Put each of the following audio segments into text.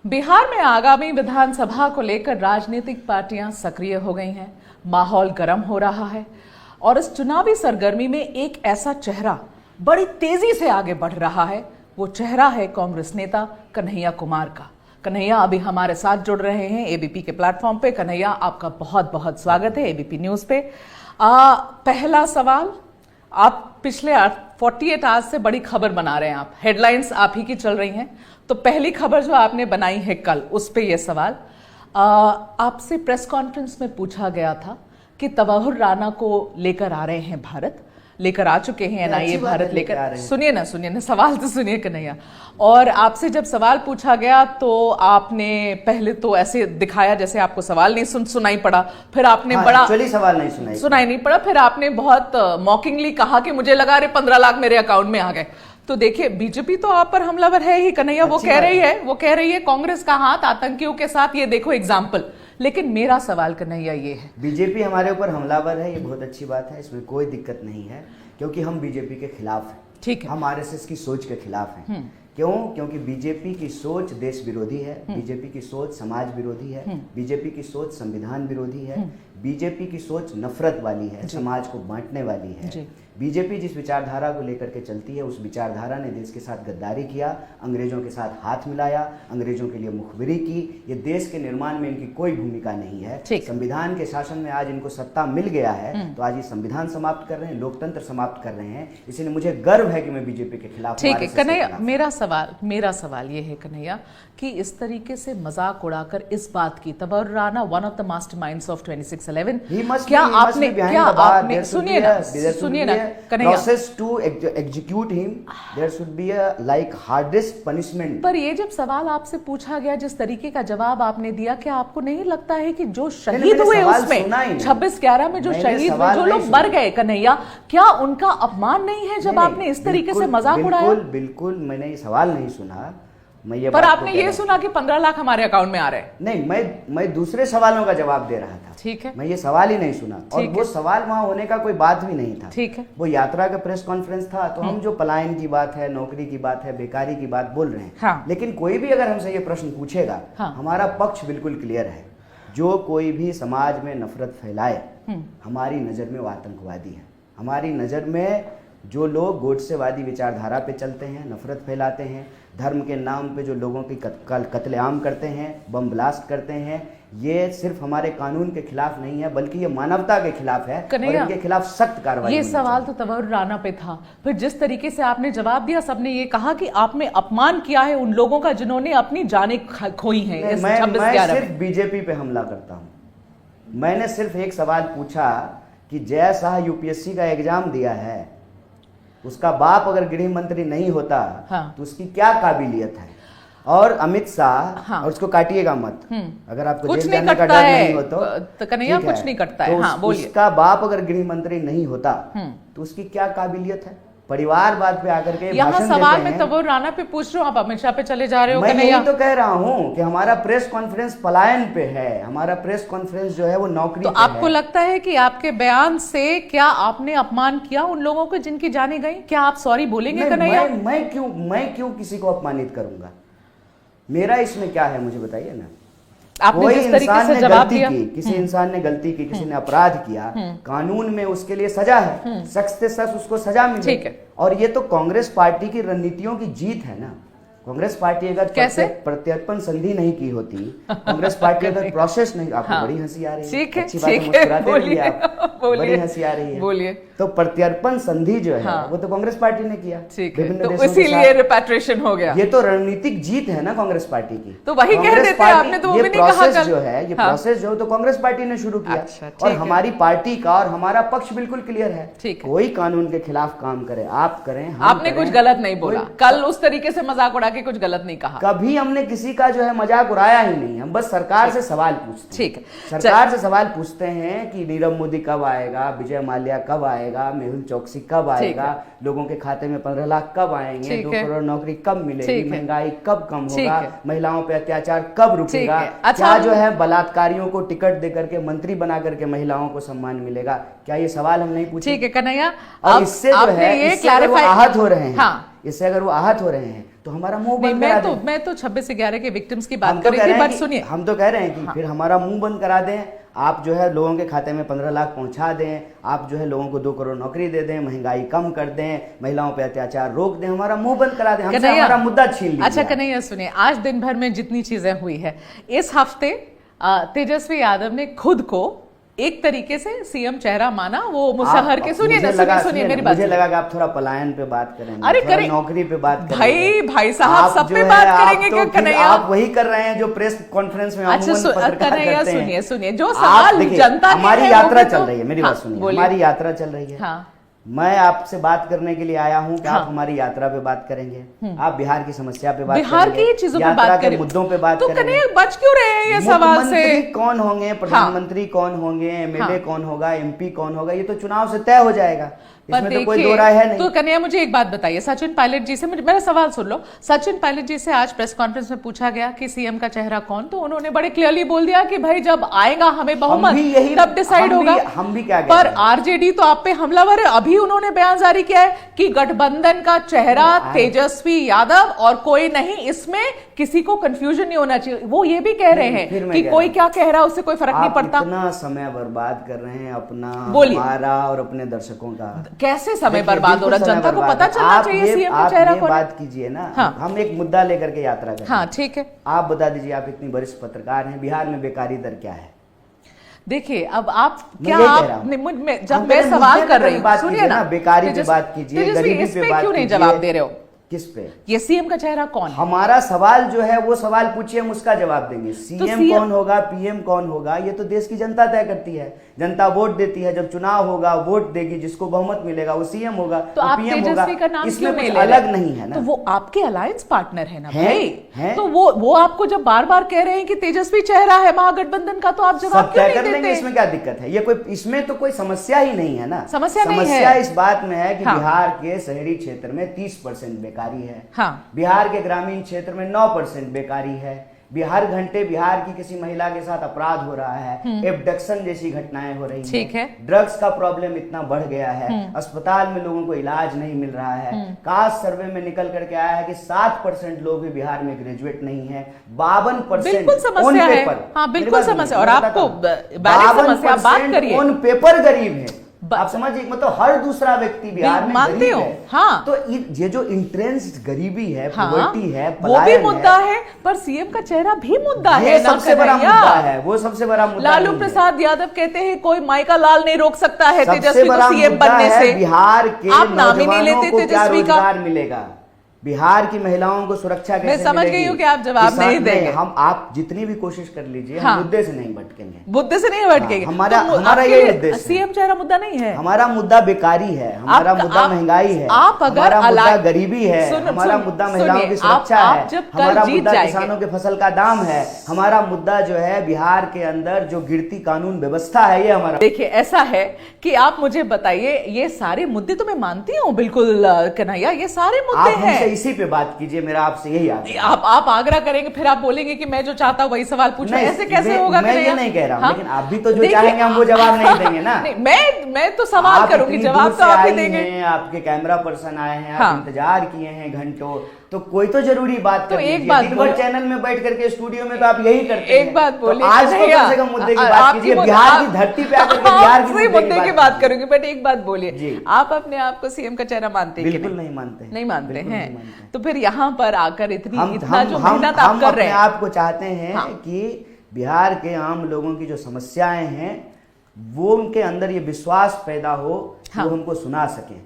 बिहार में आगामी विधानसभा को लेकर राजनीतिक पार्टियां सक्रिय हो गई हैं, माहौल गर्म हो रहा है और इस चुनावी सरगर्मी में एक ऐसा चेहरा बड़ी तेजी से आगे बढ़ रहा है। वो चेहरा है कांग्रेस नेता कन्हैया कुमार का। कन्हैया अभी हमारे साथ जुड़ रहे हैं एबीपी के प्लेटफॉर्म पे। कन्हैया, आपका बहुत बहुत स्वागत है एबीपी न्यूज पे। पहला सवाल, आप पिछले 48 आवर्स से बड़ी खबर बना रहे हैं, आप हेडलाइंस आप ही की चल रही हैं। तो पहली खबर जो आपने बनाई है कल, उस पे ये सवाल, आपसे प्रेस कॉन्फ्रेंस में पूछा गया था कि तवाहुर राणा को लेकर आ रहे हैं भारत, लेकर आ चुके हैं एनआईए भारत लेकर। सुनिए ना सवाल तो सुनिए कन्हैया। और आपसे जब सवाल पूछा गया तो आपने पहले तो ऐसे दिखाया जैसे आपको सवाल नहीं सुनाई पड़ा, फिर आपने बड़ा सवाल नहीं सुनाई नहीं पड़ा, फिर आपने बहुत मॉकिंगली कहा कि मुझे लगा रहे 15 लाख मेरे अकाउंट में आ गए। तो देखिए, बीजेपी तो आप पर हमलावर है ही कन्हैया, वो कह रही है कांग्रेस का हाथ आतंकियों के साथ, ये देखो एग्जाम्पल। लेकिन मेरा सवाल कन्हैया ये है, बीजेपी हमारे ऊपर हमलावर है, ये बहुत अच्छी बात है, इसमें कोई दिक्कत नहीं है, क्योंकि हम बीजेपी के खिलाफ हैं। ठीक है, हम आरएसएस की सोच के खिलाफ हैं। क्यों? क्योंकि बीजेपी की सोच देश विरोधी है, बीजेपी की सोच समाज विरोधी है, बीजेपी की सोच संविधान विरोधी है, बीजेपी की सोच नफरत वाली है, समाज को बांटने वाली है। बीजेपी जिस विचारधारा को लेकर के चलती है, उस विचारधारा ने देश के साथ गद्दारी किया, अंग्रेजों के साथ हाथ मिलाया, अंग्रेजों के लिए मुखबिरी की। ये देश के निर्माण में इनकी कोई भूमिका नहीं है। संविधान के शासन में आज इनको सत्ता मिल गया है, तो आज ये संविधान समाप्त कर रहे हैं, लोकतंत्र समाप्त कर रहे हैं। इसलिए मुझे गर्व है कि मैं बीजेपी के खिलाफ। ठीक है कन्हैया, मेरा सवाल ये है कन्हैया कि इस तरीके से मजाक उड़ाकर इस बात की, Tahawwur Rana one of the masterminds of 2611, क्या आपने सुनिए ना Kanhaiya, process to execute him, there should be a like hardest punishment। पर ये जब सवाल आपसे पूछा गया, जिस तरीके का जवाब आपने दिया, क्या आपको नहीं लगता है कि जो शहीद हुए उसमें 26/11 में जो शहीद हुए, जो लोग मर गए कन्हैया, क्या उनका अपमान नहीं है जब आपने इस तरीके से मजाक उड़ाया? बिल्कुल मैंने ये सवाल नहीं सुना। पर आपने ये सुना कि 15 लाख हमारे अकाउंट में आ रहे हैं। नहीं, मैं दूसरे सवालों का जवाब दे रहा था। ठीक है, मैं ये सवाल ही नहीं सुना, और वो सवाल वहां होने का कोई बात भी नहीं था। ठीक है, वो यात्रा का प्रेस कॉन्फ्रेंस था, तो हम जो पलायन की बात है, नौकरी की बात है, बेकारी की बात बोल रहे हैं। हाँ। लेकिन कोई भी अगर हमसे ये प्रश्न पूछेगा, हाँ। हमारा पक्ष बिल्कुल क्लियर है। जो कोई भी समाज में नफरत फैलाए, हमारी नजर में वो आतंकवादी है। हमारी नजर में जो लोग गोडसेवादी विचारधारा पे चलते हैं, नफरत फैलाते हैं, धर्म के नाम पे जो लोगों की कत्लेआम करते हैं, बम ब्लास्ट करते हैं, ये सिर्फ हमारे कानून के खिलाफ नहीं है, बल्कि ये मानवता के खिलाफ है और इनके खिलाफ सख्त कार्रवाई। ये सवाल तो तवाहुर राणा पे था, फिर जिस तरीके से आपने जवाब दिया, सबने ये कहा कि आपने अपमान किया है उन लोगों का जिन्होंने अपनी जानें खोई हैं। मैं सिर्फ बीजेपी पे हमला करता हूँ। मैंने सिर्फ एक सवाल पूछा कि जय शाह यूपीएससी का एग्जाम दिया है, उसका बाप अगर गृह मंत्री नहीं होता, हाँ, तो उसकी क्या काबिलियत है? और अमित शाह, हाँ, और उसको काटिएगा मत, अगर आपको जेल जाने का डर नहीं हो तो कन्हैया कुछ नहीं करता है। हाँ, बोलिए। उसका बाप अगर गृह मंत्री नहीं होता तो उसकी क्या काबिलियत है? परिवारवाद पे आकर के यहाँ सवाल में तवाहुर राणा पे पूछ रहा हूँ, आप अमित शाह पे चले जा रहे हो। मैं यही तो कह रहा हूँ कि हमारा प्रेस कॉन्फ्रेंस पलायन पे है, हमारा प्रेस कॉन्फ्रेंस जो है वो नौकरी तो पे आपको है। लगता है कि आपके बयान से क्या आपने अपमान किया उन लोगों को जिनकी जाने गई? क्या आप सॉरी बोलेंगे कन्हैया? मैं क्यों किसी को अपमानित करूंगा? मेरा इसमें क्या है, मुझे बताइए ना। आपने जिस तरीके से जवाब दिया, किसी इंसान ने गलती की, किसी ने अपराध किया, कानून में उसके लिए सजा है, सख्त से सख्त उसको सजा मिले। और ये तो कांग्रेस पार्टी की रणनीतियों की जीत है ना। कांग्रेस पार्टी अगर प्रत्यर्पण संधि नहीं की होती, कांग्रेस पार्टी अगर प्रोसेस नहीं, आपको बड़ी हंसी आ रही है, अच्छी बात है, मुस्कुराते रहिए आप, बड़ी हंसी आ रही है, बोलिए। तो प्रत्यर्पण संधि जो है, हाँ, वो तो कांग्रेस पार्टी ने किया, तो इसीलिए रिपैट्रिएशन हो गया। ये तो रणनीतिक जीत है ना कांग्रेस पार्टी की। तो वही कह देते हैं आपने, तो वो भी नहीं कहा कल। जो है ये प्रोसेस जो तो कांग्रेस पार्टी ने शुरू किया, और हमारी पार्टी का और हमारा पक्ष बिल्कुल क्लियर है। कोई कानून के खिलाफ काम करे, आप करें, आपने कुछ गलत नहीं बोला कल, उस तरीके से मजाक उड़ा के कुछ गलत नहीं कहा। कभी हमने किसी का जो है मजाक उड़ाया ही नहीं। हम बस सरकार से सवाल पूछते हैं। ठीक है, सरकार से सवाल पूछते हैं कि नीरव मोदी कब आएगा, विजय माल्या कब आएगा, मेहुल चौकसी कब आएगा, लोगों के खाते में 15 लाख कब आएंगे, 2 करोड़ नौकरी कब मिलेगी, महंगाई कब कम होगा, महिलाओं पे अत्याचार कब रुकेगा, क्या जो है बलात्कारियों को टिकट देकर के मंत्री बना करके महिलाओं को सम्मान मिलेगा? क्या ये सवाल हम नहीं पूछे? ठीक है कन्हैया, और इससे जो है, इससे वो आहत हो रहे हैं। इससे अगर वो आहत हो रहे हैं तो हमारा मुंह नहीं, बंद करा दें। मैं तो 26/11 के विक्टिम्स की हम बात तो कर कह रही रहे थी, हैं बट कि सुनिए, हम तो कह रहे हैं कि फिर हमारा मुंह बंद करा दें, आप जो है लोगों के खाते में 15 लाख पहुंचा दें, आप जो है लोगों को 2 करोड़ नौकरी दे दें, महंगाई कम कर दें, महिलाओं पे अत्याचार रोक दें, हमारा मुंह बंद करा दें, हमसे कन्हैया, हमारा मुद्दा छीन लीजिए। अच्छा कन्हैया सुनिए, आज दिन भर में जितनी चीजें हुई है, इस हफ्ते तेजस्वी यादव ने खुद को एक तरीके से सीएम चेहरा माना, वो मुसहर के, सुनिए ना, सुनिए मेरी बात, मुझे लगा कि आप थोड़ा पलायन पे बात करेंगे, अरे थोड़ा करें, नौकरी पे बात करेंगे। भाई साहब सब पे बात करेंगे क्या कन्हैया? आप वही कर रहे हैं जो प्रेस कॉन्फ्रेंस में अच्छा कन्हैया सुनिए, जो आप सवाल जनता हमारी यात्रा चल रही है, मेरी बात सुनिए, बोलिए। हमारी यात्रा चल रही है, हाँ, मैं आपसे बात करने के लिए आया हूं कि हाँ। आप हमारी यात्रा पे बात करेंगे, आप बिहार की समस्या पे बात बिहार करेंगे, की चीजों पे यात्रा बात के करें, मुद्दों पे बात तो करेंगे। कन्हैया बच क्यों रहे हैं ये सवाल से? मुख्यमंत्री कौन होंगे, प्रधानमंत्री कौन होंगे, एमएलए कौन होगा, एमपी कौन होगा, ये तो चुनाव से तय हो जाएगा, इसमें तो कोई दो राय है नहीं। तो कन्हैया मुझे एक बात बताइए, सचिन पायलट जी से मेरा सवाल सुन लो। सचिन पायलट जी से आज प्रेस कॉन्फ्रेंस में पूछा गया कि सीएम का चेहरा कौन, तो उन्होंने बड़े क्लियरली बोल दिया कि भाई जब आएगा हमें बहुमत तब डिसाइड होगा। हम भी क्या पर आरजेडी तो आप पे हमलावर है, अभी उन्होंने बयान जारी किया है कि गठबंधन का चेहरा तेजस्वी यादव और कोई नहीं, इसमें किसी को कंफ्यूजन नहीं होना चाहिए। वो ये भी कह रहे हैं कि कोई क्या कह रहा है उससे कोई फर्क नहीं पड़ता। इतना समय बर्बाद कर रहे हैं अपना, हमारा और अपने दर्शकों का। कैसे समय बर्बाद हो रहा है? जनता को पता चलना चाहिए सीएम का चेहरा कौन है। बात कीजिए ना, हम एक मुद्दा लेकर के यात्रा करें। हाँ ठीक है, आप बता दीजिए, आप इतनी वरिष्ठ पत्रकार हैं, बिहार में बेकारी दर क्या है? देखिए अब आप क्या, जब मैं सवाल कर रही हूँ, सुनिए ना, बेकारी पे बात कीजिए, गरीबी पे बात क्यों नहीं जवाब दे रहे हो? किस पे? ये सीएम का चेहरा कौन है? हमारा सवाल जो है वो सवाल पूछिए, हम उसका जवाब देंगे। सीएम कौन होगा, पीएम कौन होगा, ये तो देश की जनता तय करती है। जनता वोट देती है, जब चुनाव होगा वोट देगी, जिसको बहुमत मिलेगा वो सीएम होगा, तो आप पीएम तेजस्वी का नाम इसमें क्यों कुछ नहीं अलग नहीं है ना। तो वो आपके अलायंस पार्टनर है ना भाई, है? तो वो आपको जब बार बार कह रहे हैं कि तेजस्वी चेहरा है महागठबंधन का, तो आप जवाब क्यों नहीं देते? इसमें क्या दिक्कत है? ये कोई, इसमें तो कोई समस्या ही नहीं है ना। समस्या इस बात में है कि बिहार के शहरी क्षेत्र में 30% बेकारी है, हाँ। बिहार के ग्रामीण क्षेत्र में 9% बेकारी है, बिहार घंटे बिहार की किसी महिला के साथ अपराध हो रहा है, एब्डक्शन जैसी घटनाएं हो रही ठीक है, ड्रग्स का प्रॉब्लम इतना बढ़ गया है, अस्पताल में लोगों को इलाज नहीं मिल रहा है। कास्ट सर्वे में निकल करके आया है कि 7% लोग भी बिहार में ग्रेजुएट नहीं है, 52% बिल्कुल समस्या है। हाँ बिल्कुल समस्या, और आपको 52% बात करिए ऑन पेपर गरीब है। आप समझिए, मतलब हर दूसरा व्यक्ति बिहार में गरीब है। हाँ। तो ये जो इंट्रेंस गरीबी है, पॉवर्टी है, वो भी मुद्दा है, पर सीएम का चेहरा भी मुद्दा है। सबसे बड़ा मुद्दा है, वो सबसे बड़ा मुद्दा। लालू प्रसाद यादव कहते हैं कोई माइका लाल नहीं रोक सकता है तेजस्वी को सीएम बनने से। बिहार के आप नाम ही नहीं लेते तेजस्वी का। मिलेगा बिहार की महिलाओं को सुरक्षा कैसे मैं समझ गई हूँ कि आप जवाब नहीं देंगे। हम आप जितनी भी कोशिश कर लीजिए, हम मुद्दे से नहीं भटकेंगे, मुद्दे से नहीं भटकेंगे। हमारा ये उद्देश्य, सीएम चेहरा मुद्दा नहीं है, हमारा मुद्दा बेकारी है, हमारा मुद्दा महंगाई है, हमारा मुद्दा गरीबी है, हमारा मुद्दा महिलाओं की सुरक्षा है, हमारा मुद्दा किसानों के फसल का दाम है, हमारा मुद्दा जो है बिहार के अंदर जो गिरती कानून व्यवस्था है, ये हमारा। देखिए ऐसा है कि आप मुझे बताइए, ये सारे मुद्दे तो मैं मानती हूँ बिल्कुल कन्हैया, ये सारे मुद्दे हैं, इसी पे बात कीजिए, मेरा आपसे यही आप आग्रह करेंगे, फिर आप बोलेंगे कि मैं जो चाहता हूं वही सवाल पूछूं, ऐसे कैसे होगा? मैं ये नहीं कह रहा हूं, लेकिन आप भी तो जो चाहेंगे हम वो जवाब नहीं देंगे ना। मैं तो सवाल करूंगी, जवाब तो आप ही देंगे। आपके कैमरा पर्सन आए हैं, आप इंतजार किए हैं घंटों, तो कोई तो जरूरी बात तो एक बात चैनल में बैठ करके स्टूडियो में तो आप यही करते हैं। एक बात बोलिए, आज तो कम से कम मुद्दे की बात कीजिए, बिहार की धरती पे आकर बिहार की मुद्दे की बात करूंगी। बट एक बात बोलिए, आप अपने आप को सीएम का चेहरा मानते हैं? बिल्कुल नहीं मानते। नहीं मानते हैं, तो फिर यहाँ पर आकर इतना जो मेहनत आप कर रहे हैं, आपको चाहते हैं कि बिहार के आम लोगों की जो समस्याएं हैं वो उनके अंदर ये विश्वास पैदा हो, वो हमको सुना सके,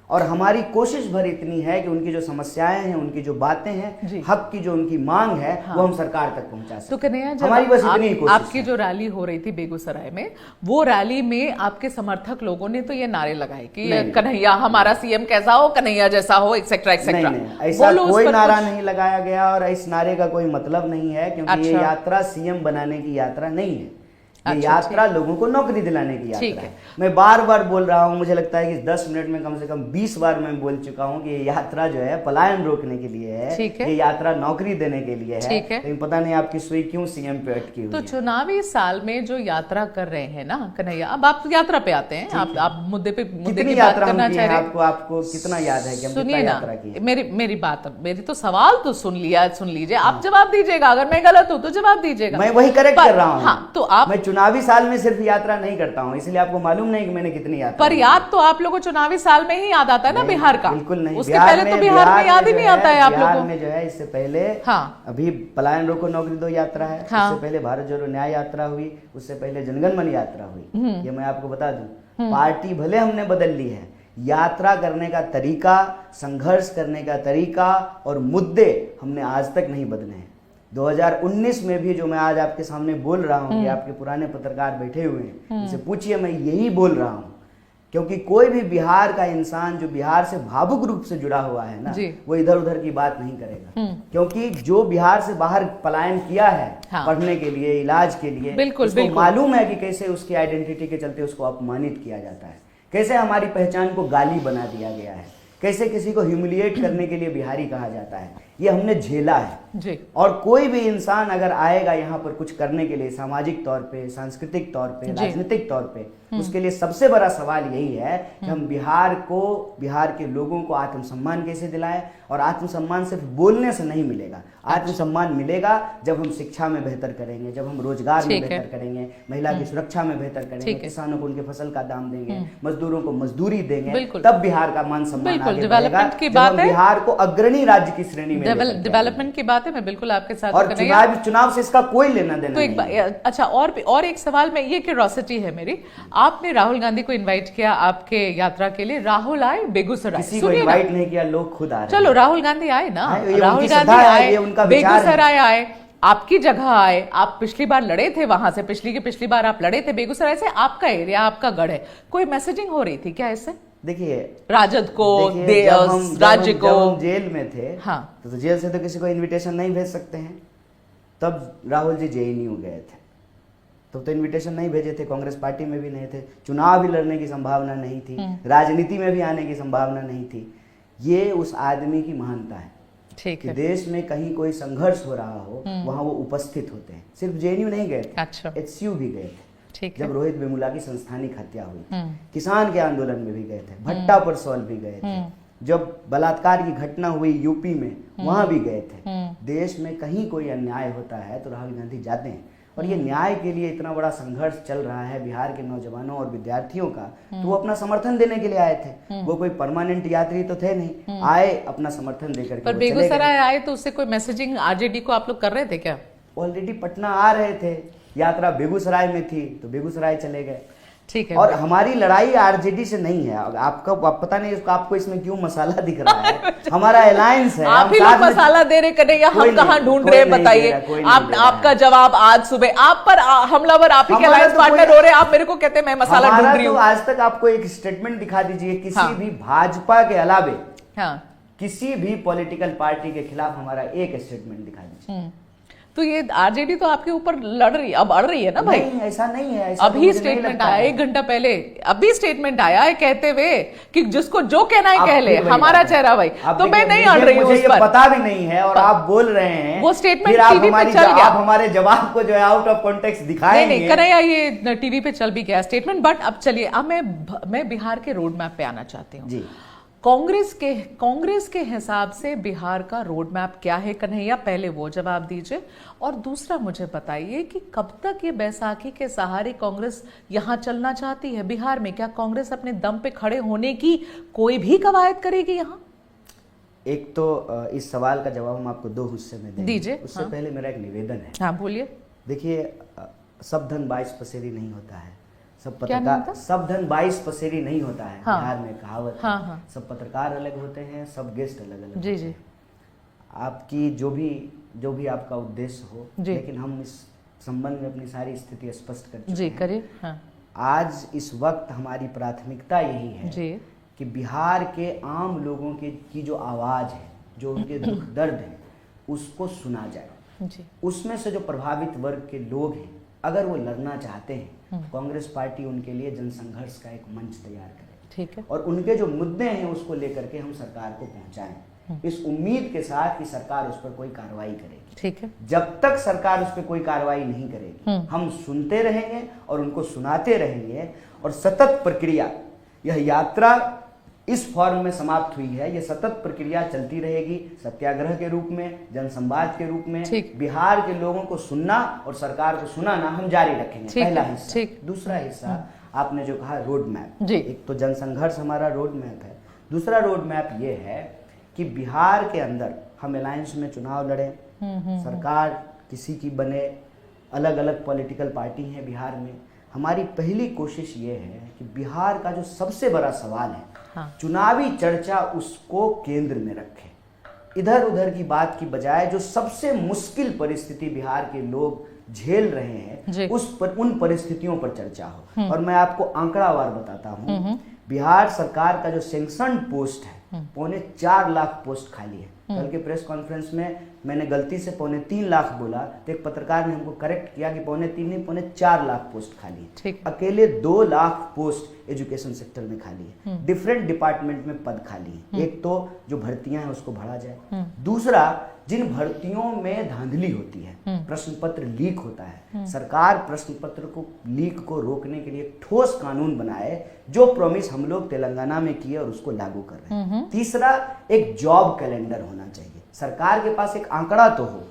और हमारी कोशिश भर इतनी है कि उनकी जो समस्याएं हैं, उनकी जो बातें हैं, हक की जो उनकी मांग है, वो हम सरकार तक पहुंचा सकें। तो कन्हैया, हमारी बस इतनी कोशिश आपकी जो रैली हो रही थी बेगूसराय में, वो रैली में आपके समर्थक लोगों ने तो ये नारे लगाए कि कन्हैया हमारा सीएम कैसा हो, कन्हैया जैसा हो, एक्सेट्रा एक्सेट्रा। ऐसा कोई नारा नहीं लगाया गया और इस नारे का कोई मतलब नहीं है, क्योंकि ये यात्रा सीएम बनाने की यात्रा नहीं है, ये अच्छा, यात्रा लोगों को नौकरी दिलाने की ठीक यात्रा है। है। मैं बार बार बोल रहा हूँ, मुझे लगता है कि 10 मिनट में कम से कम 20 बार मैं बोल चुका हूँ कि ये यात्रा जो है पलायन रोकने के लिए है, ठीक है। ये यात्रा नौकरी देने के लिए है। ठीक है। लेकिन पता नहीं आपकी सुई क्यों सीएम पे अटकी हुई तो है। चुनावी साल में जो यात्रा कर रहे हैं ना कन्हैया, अब आप यात्रा पे आते हैं, आप मुद्दे कितनी की बात यात्रा हम करना की चाह है, रहे आपको आपको कितना याद है कि हम कितना सुनिए ना, यात्रा की है? मेरी तो सवाल तो सुन लीजिए, आप जवाब दीजिएगा, अगर मैं गलत हूं तो जवाब दीजिएगा। मैं वही करेक्ट कर रहा हूँ। हाँ, तो आप मैं चुनावी साल में सिर्फ यात्रा नहीं करता हूँ, इसलिए आपको मालूम नहीं कि मैंने कितनी यात्रा पर की। याद तो आप लोगों को चुनावी साल में ही याद आता है ना नहीं, बिहार का। बिल्कुल नहीं। उसके पहले तो बिहार में याद ही जो नहीं आता है आप लोगों बिहार को। में जो है इससे पहले हाँ। अभी पलायन रोको नौकरी दो यात्रा है, हाँ। उससे पहले भारत जोड़ो न्याय यात्रा हुई, उससे पहले जनगण मन यात्रा हुई। ये मैं आपको बता दूं, पार्टी भले हमने बदल ली है, यात्रा करने का तरीका, संघर्ष करने का तरीका और मुद्दे हमने आज तक नहीं बदले हैं। 2019 में भी जो मैं आज आपके सामने बोल रहा हूँ कि आपके पुराने पत्रकार बैठे हुए हैं, उनसे पूछिए, मैं यही बोल रहा हूँ। क्योंकि कोई भी बिहार का इंसान जो बिहार से भावुक रूप से जुड़ा हुआ है ना, वो इधर उधर की बात नहीं करेगा। क्योंकि जो बिहार से बाहर पलायन किया है, हाँ। पढ़ने के लिए, इलाज के लिए, बिल्कुल, उसको बिल्कुल। मालूम है कि कैसे उसकी आइडेंटिटी के चलते उसको अपमानित किया जाता है, कैसे हमारी पहचान को गाली बना दिया गया है, कैसे किसी को ह्यूमिलिएट करने के लिए बिहारी कहा जाता है। ये हमने झेला है जी। और कोई भी इंसान अगर आएगा यहाँ पर कुछ करने के लिए, सामाजिक तौर पे, सांस्कृतिक तौर पे, राजनीतिक तौर पे, उसके लिए सबसे बड़ा सवाल यही है कि हम बिहार को, बिहार के लोगों को आत्मसम्मान कैसे दिलाएं। और आत्मसम्मान सिर्फ बोलने से नहीं मिलेगा, आत्मसम्मान मिलेगा जब हम शिक्षा में बेहतर करेंगे, जब हम रोजगार में बेहतर करेंगे, महिला की सुरक्षा में बेहतर करेंगे, किसानों को उनके फसल का दाम देंगे, मजदूरों को मजदूरी देंगे, तब बिहार का मान सम्मान आगे बढ़ेगा। जब हम बिहार को अग्रणी राज्य की श्रेणी में डेवलपमेंट की बात है, मैं बिल्कुल आपके साथ और चुनाव से इसका कोई लेना देना तो नहीं। अच्छा, और एक सवाल में, ये क्यूरियोसिटी है मेरी, आपने राहुल गांधी को इनवाइट किया आपके यात्रा के लिए, राहुल आए बेगूसराय, किसी को इनवाइट नहीं किया, लोग खुद आ रहे हैं। चलो राहुल गांधी आए ना, राहुल उनकी गांधी सभा है, आए, ये उनका विचार है। बेगूसराय आए, आपकी जगह आए, आप पिछली बार लड़े थे वहां से, पिछली बार आप लड़े थे बेगूसराय से, आपका एरिया, आपका गढ़ है, कोई मैसेजिंग हो रही थी क्या इससे? देखिए, राजद को, राज्य को, जब हम जेल में थे, हाँ, तो जेल से तो किसी को इनविटेशन नहीं भेज सकते हैं। तब राहुल जी जेएनयू गए थे, तो इनविटेशन नहीं भेजे थे, कांग्रेस पार्टी में भी नहीं थे, चुनाव भी लड़ने की संभावना नहीं थी, राजनीति में भी आने की संभावना नहीं थी। ये उस आदमी की महानता है, ठीक है, कि देश में कहीं कोई संघर्ष हो रहा हो, वहां वो उपस्थित होते हैं। सिर्फ जेएनयू नहीं गए थे, अच्छा, एचसीयू भी गए थे, ठीक जब रोहित वेमुला की संस्थानिक हत्या हुई, किसान के आंदोलन में भी गए थे, भट्टा पर सवाल भी गए थे, जब बलात्कार की घटना हुई यूपी में, वहां भी गए थे। देश में कहीं कोई अन्याय होता है तो राहुल गांधी जाते हैं। और ये न्याय के लिए इतना बड़ा संघर्ष चल रहा है बिहार के नौजवानों और विद्यार्थियों का, तो वो अपना समर्थन देने के लिए आए थे। वो कोई परमानेंट यात्री तो थे नहीं, आए अपना समर्थन देकर। पर बेगूसराय आए तो उससे कोई मैसेजिंग आरजेडी को आप लोग कर रहे थे क्या? ऑलरेडी पटना आ रहे थे, यात्रा बेगूसराय में थी तो बेगूसराय चले गए। ठीक है। और हमारी लड़ाई आरजेडी से नहीं है। आपका पता नहीं आपको इसमें क्यों मसाला दिख रहा है। हमारा अलायंस है। आप ही लोग मसाला दे रहे कन्हैया, हम कहाँ ढूंढ रहे बताइए। आपका जवाब आज सुबह आप पर हमलावर, आप ही के अलायंस पार्टनर हो रहे, आप मेरे को कहते हैं मैं मसाला ढूंढ रही हूँ। आज तक आपको एक स्टेटमेंट दिखा दीजिए किसी भी भाजपा के अलावे, किसी भी पॉलिटिकल पार्टी के खिलाफ हमारा एक स्टेटमेंट दिखा दीजिए। तो ये आरजेडी तो आपके ऊपर लड़ रही, अब अड़ रही है ना भाई? नहीं, ऐसा नहीं है। ऐसा अभी स्टेटमेंट आया 1 घंटा पहले, अभी स्टेटमेंट आया है कहते हुए कि जिसको जो कहना है कह ले, हमारा चेहरा भाई। तो मैं नहीं अड़ रही हूँ, मुझे ये पता भी नहीं है और आप बोल रहे हैं वो स्टेटमेंट टीवी पे चल गया। आप हमारे जवाब को जो है आउट ऑफ कॉन्टेक्स्ट दिखाएंगे। नहीं कन्हैया, ये टीवी पे चल भी गया स्टेटमेंट। बट अब चलिए, अब मैं बिहार के रोड मैप पे आना चाहती हूँ। कांग्रेस के हिसाब से बिहार का रोड मैप क्या है कन्हैया, पहले वो जवाब दीजिए। और दूसरा मुझे बताइए कि कब तक ये बैसाखी के सहारे कांग्रेस यहां चलना चाहती है बिहार में? क्या कांग्रेस अपने दम पे खड़े होने की कोई भी कवायद करेगी यहां? एक तो इस सवाल का जवाब हम आपको 2 हिस्से में देंगे। दीजिए। उससे पहले मेरा एक निवेदन है। हाँ बोलिए। देखिए, सब धन 22 पसेरी नहीं होता है, सब पत्रकार, सब धन 22 पसेरी नहीं होता है। हाँ, बिहार में कहावत है। हाँ, सब पत्रकार अलग होते हैं, सब गेस्ट अलग अलग जी होते जी हैं। आपकी जो भी आपका उद्देश्य हो, लेकिन हम इस संबंध में अपनी सारी स्थिति स्पष्ट कर चुके हैं। जी करिए। हाँ। आज इस वक्त हमारी प्राथमिकता यही है जी कि बिहार के आम लोगों की जो आवाज है, जो उनके दुख दर्द है, उसको सुना जाए। जी। उसमें से जो प्रभावित वर्ग के लोग हैं अगर वो लड़ना चाहते हैं कांग्रेस पार्टी उनके लिए जनसंघर्ष का एक मंच तैयार करे, ठीक है, और उनके जो मुद्दे हैं उसको लेकर के हम सरकार को पहुंचाएं, इस उम्मीद के साथ कि सरकार उस पर कोई कार्रवाई करेगी। ठीक है, जब तक सरकार उस पर कोई कार्रवाई नहीं करेगी हम सुनते रहेंगे और उनको सुनाते रहेंगे, और सतत प्रक्रिया, यह यात्रा इस फॉर्म में समाप्त हुई है, यह सतत प्रक्रिया चलती रहेगी, सत्याग्रह के रूप में, जनसंवाद के रूप में, बिहार के लोगों को सुनना और सरकार को सुनाना हम जारी रखेंगे। पहला हिस्सा। दूसरा हिस्सा आपने जो कहा रोड मैप, एक तो जनसंघर्ष हमारा रोड मैप है, दूसरा रोड मैप ये है कि बिहार के अंदर हम अलायंस में चुनाव लड़ें, सरकार किसी की बने, अलग अलग पॉलिटिकल पार्टी हैं बिहार में। हमारी पहली कोशिश ये है कि बिहार का जो सबसे बड़ा सवाल है, चुनावी चर्चा उसको केंद्र में रखे, इधर उधर की बात की बजाय जो सबसे मुश्किल परिस्थिति बिहार के लोग झेल रहे हैं उन परिस्थितियों पर चर्चा हो। और मैं आपको आंकड़ावार बताता हूं, बिहार सरकार का जो सैंक्शन पोस्ट है 4.25 लाख पोस्ट खाली है। कल के प्रेस कॉन्फ्रेंस में मैंने गलती से 3.25 लाख बोला तो एक पत्रकार ने हमको करेक्ट किया कि 3.25 नहीं 4.25 लाख पोस्ट खाली है। अकेले 2 लाख पोस्ट एजुकेशन सेक्टर में खाली है, डिफरेंट डिपार्टमेंट में पद खाली है। एक तो जो भर्तियां हैं उसको बढ़ा जाए, दूसरा जिन भर्तियों में धांधली होती है, प्रश्न पत्र लीक होता है, सरकार प्रश्न पत्र को लीक को रोकने के लिए ठोस कानून बनाए, जो प्रॉमिस हम लोग तेलंगाना में किए और उसको लागू कर रहे हैं। तीसरा एक जॉब कैलेंडर होना चाहिए, सरकार के पास एक आंकड़ा तो हो।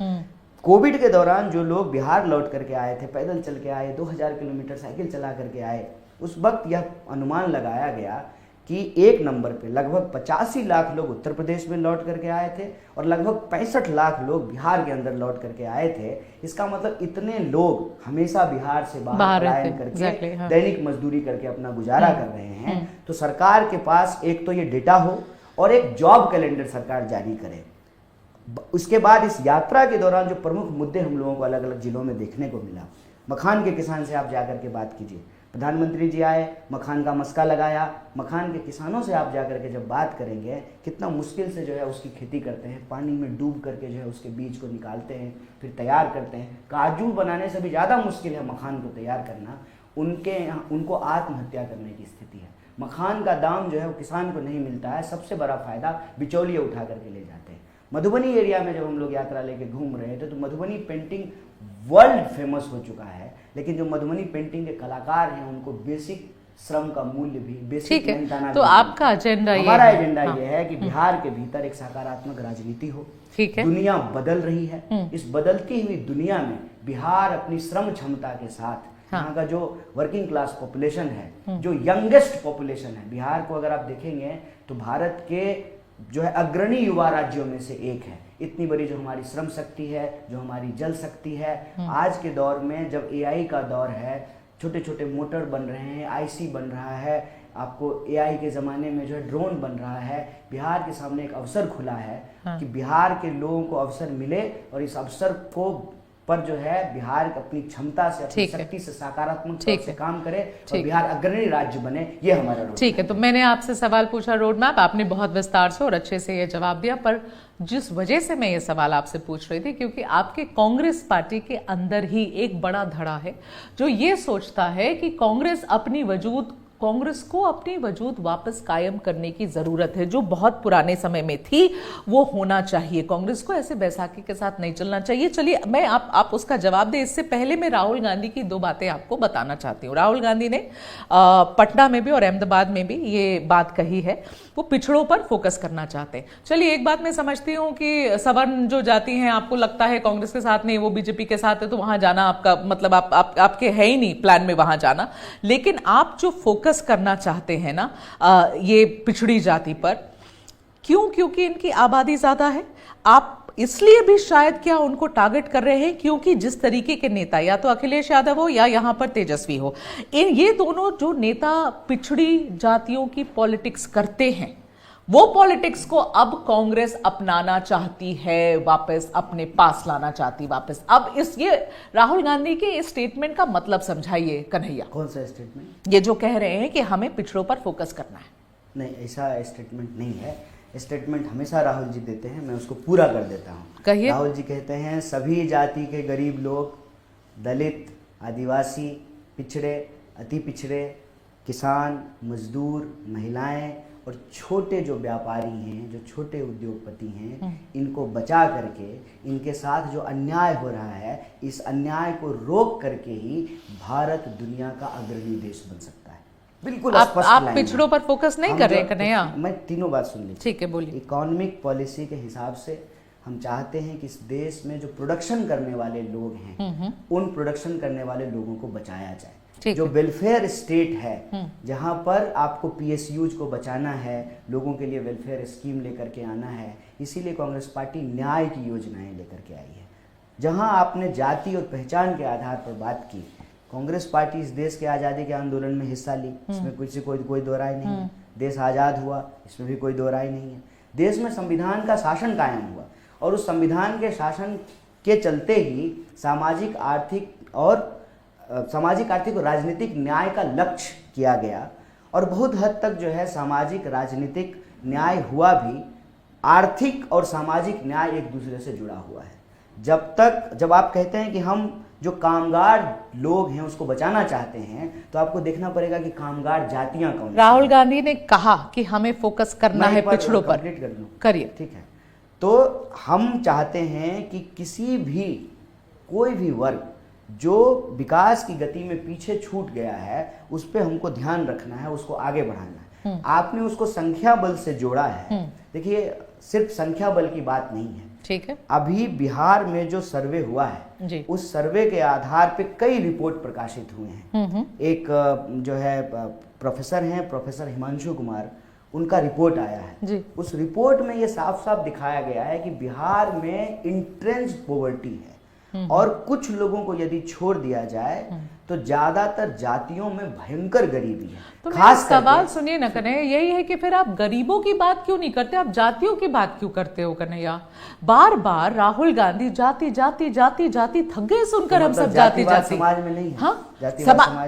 कोविड के दौरान जो लोग बिहार लौट करके आए थे, पैदल चल के आए, 2000 किलोमीटर साइकिल चला करके आए, उस वक्त यह अनुमान लगाया गया कि एक नंबर पे लगभग 85 लाख लोग उत्तर प्रदेश में लौट करके आए थे और लगभग 65 लाख लोग बिहार के अंदर लौट करके आए थे। इसका मतलब इतने लोग हमेशा बिहार से बाहर पलायन करके दैनिक मजदूरी करके अपना गुजारा कर रहे हैं। तो सरकार के पास एक तो ये डेटा हो और एक जॉब कैलेंडर सरकार जारी करे। उसके बाद इस यात्रा के दौरान जो प्रमुख मुद्दे हम लोगों को अलग अलग जिलों में देखने को मिला, मखान के किसान से आप जाकर के बात कीजिए, प्रधानमंत्री जी आए, मखान का मस्का लगाया, मखान के किसानों से आप जाकर के जब बात करेंगे कितना मुश्किल से जो है उसकी खेती करते हैं, पानी में डूब करके जो है उसके बीज को निकालते हैं, फिर तैयार करते हैं। काजू बनाने से भी ज़्यादा मुश्किल है मखान को तैयार करना, उनको आत्महत्या करने की स्थिति है। मखान का दाम जो है वो किसान को नहीं मिलता है, सबसे बड़ा फायदा बिचौलिए उठा करके ले जाते हैं। मधुबनी एरिया में जब हम लोग यात्रा लेके घूम रहे थे तो मधुबनी पेंटिंग वर्ल्ड फेमस हो चुका है, लेकिन जो मधुबनी पेंटिंग के कलाकार हैं उनको बेसिक श्रम का मूल्य भी, बेसिक मेहनताना, तो आपका एजेंडा, हमारा एजेंडा ये है कि बिहार के भीतर एक सकारात्मक राजनीति हो। ठीक है, दुनिया बदल रही है, इस बदलती हुई दुनिया में बिहार अपनी श्रम क्षमता के साथ यहाँ का जो वर्किंग क्लास पॉपुलेशन है, जो यंगेस्ट पॉपुलेशन है, बिहार को अगर आप देखेंगे तो भारत के जो है अग्रणी युवा राज्यों में से एक है। इतनी बड़ी जो हमारी श्रम शक्ति है, जो हमारी जल शक्ति है, आज के दौर में जब एआई का दौर है, छोटे छोटे मोटर बन रहे हैं, आईसी बन रहा है, आपको एआई के ज़माने में जो है ड्रोन बन रहा है, बिहार के सामने एक अवसर खुला है कि बिहार के लोगों को अवसर मिले और इस अवसर को पर जो है बिहार अपनी क्षमता से, अपनी शक्ति से सकारात्मक रूप से काम करे और बिहार अग्रणी राज्य बने, ये हमारा रोड। ठीक है, तो मैंने आपसे सवाल पूछा रोड मैप, आपने बहुत विस्तार से और अच्छे से ये जवाब दिया, पर जिस वजह से मैं ये सवाल आपसे पूछ रही थी क्योंकि आपके कांग्रेस पार्टी के अंदर ही एक बड़ा धड़ा है जो ये सोचता है कि कांग्रेस को अपनी वजूद वापस कायम करने की जरूरत है, जो बहुत पुराने समय में थी वो होना चाहिए। कांग्रेस को ऐसे बैसाखी के साथ नहीं चलना चाहिए। चलिए मैं आप उसका जवाब दें, इससे पहले मैं राहुल गांधी की 2 बातें आपको बताना चाहती हूँ। राहुल गांधी ने पटना में भी और अहमदाबाद में भी ये बात कही है, वो पिछड़ों पर फोकस करना चाहते हैं। चलिए एक बात मैं समझती हूँ कि सवर्ण जो जाति हैं, आपको लगता है कांग्रेस के साथ नहीं, वो बीजेपी के साथ है, तो वहां जाना आपका मतलब आपके है ही नहीं प्लान में वहां जाना। लेकिन आप जो फोकस करना चाहते हैं ना ये पिछड़ी जाति पर, क्यों? क्योंकि इनकी आबादी ज्यादा है। आप इसलिए भी शायद क्या उनको टारगेट कर रहे हैं क्योंकि जिस तरीके के नेता, या तो अखिलेश यादव हो या यहां पर तेजस्वी हो, ये दोनों जो नेता पिछड़ी जातियों की पॉलिटिक्स करते हैं, वो पॉलिटिक्स को अब कांग्रेस अपनाना चाहती है, वापस अपने पास लाना चाहती वापस। अब ये राहुल गांधी के इस स्टेटमेंट का मतलब समझाइए कन्हैया। कौन सा स्टेटमेंट? ये जो कह रहे हैं कि हमें पिछड़ों पर फोकस करना है। नहीं, ऐसा स्टेटमेंट नहीं है। स्टेटमेंट हमेशा राहुल जी देते हैं, मैं उसको पूरा कर देता हूँ। कहिए। राहुल जी कहते हैं सभी जाति के गरीब लोग, दलित, आदिवासी, पिछड़े, अति पिछड़े, किसान, मजदूर, महिलाएं और छोटे जो व्यापारी हैं, जो छोटे उद्योगपति हैं, इनको बचा करके इनके साथ जो अन्याय हो रहा है, इस अन्याय को रोक करके ही भारत दुनिया का अग्रणी देश बन सकता है। बिल्कुल स्पष्ट आप लाइन पिछड़ों है। पर फोकस नहीं कर रहे कन्हैया? मैं तीनों बात सुन लीजिए। ठीक है, बोलिए। इकोनॉमिक पॉलिसी के हिसाब से हम चाहते हैं कि इस देश में जो प्रोडक्शन करने वाले लोग हैं, उन प्रोडक्शन करने वाले लोगों को बचाया जाए। जो वेलफेयर स्टेट है, जहां पर आपको पीएसयूज को बचाना है, लोगों के लिए वेलफेयर स्कीम लेकर के आना है, इसीलिए कांग्रेस पार्टी न्याय की योजनाएं लेकर के आई है। जहां आपने जाति और पहचान के आधार पर बात की, कांग्रेस पार्टी इस देश के आज़ादी के आंदोलन में हिस्सा ली, इसमें कोई दो राय नहीं है। देश आज़ाद हुआ, इसमें भी कोई दो राय नहीं है। देश में संविधान का शासन कायम हुआ और उस संविधान के शासन के चलते ही सामाजिक आर्थिक और राजनीतिक न्याय का लक्ष्य किया गया और बहुत हद तक जो है सामाजिक राजनीतिक न्याय हुआ भी। आर्थिक और सामाजिक न्याय एक दूसरे से जुड़ा हुआ है। जब आप कहते हैं कि हम जो कामगार लोग हैं उसको बचाना चाहते हैं, तो आपको देखना पड़ेगा कि कामगार जातियां कौन। राहुल गांधी ने कहा कि हमें फोकस करना है पिछड़ों पर। कंप्लीट कर लूं, करिए। ठीक है। तो हम चाहते हैं कि कोई भी वर्ग जो विकास की गति में पीछे छूट गया है, उस पर हमको ध्यान रखना है, उसको आगे बढ़ाना है। आपने उसको संख्या बल से जोड़ा है। देखिए, सिर्फ संख्या बल की बात नहीं है। ठीक है। अभी बिहार में जो सर्वे हुआ है जी। उस सर्वे के आधार पे कई रिपोर्ट प्रकाशित हुए हैं। एक जो है प्रोफेसर हैं, प्रोफेसर हिमांशु कुमार, उनका रिपोर्ट आया है जी। उस रिपोर्ट में ये साफ साफ दिखाया गया है कि बिहार में इंट्रेंस पॉवर्टी है और कुछ लोगों को यदि छोड़ दिया जाए तो ज्यादातर जातियों में भयंकर गरीबी है। तो मेरा सवाल सुनिए ना कन्हैया, यही है कि फिर आप गरीबों की बात क्यों नहीं करते, आप जातियों की बात क्यों करते हो कन्हैया? बार बार राहुल गांधी जाति जाति जाति जाति, थक गए सुनकर हम सब जाति जाति। समाज में नहीं है। हाँ,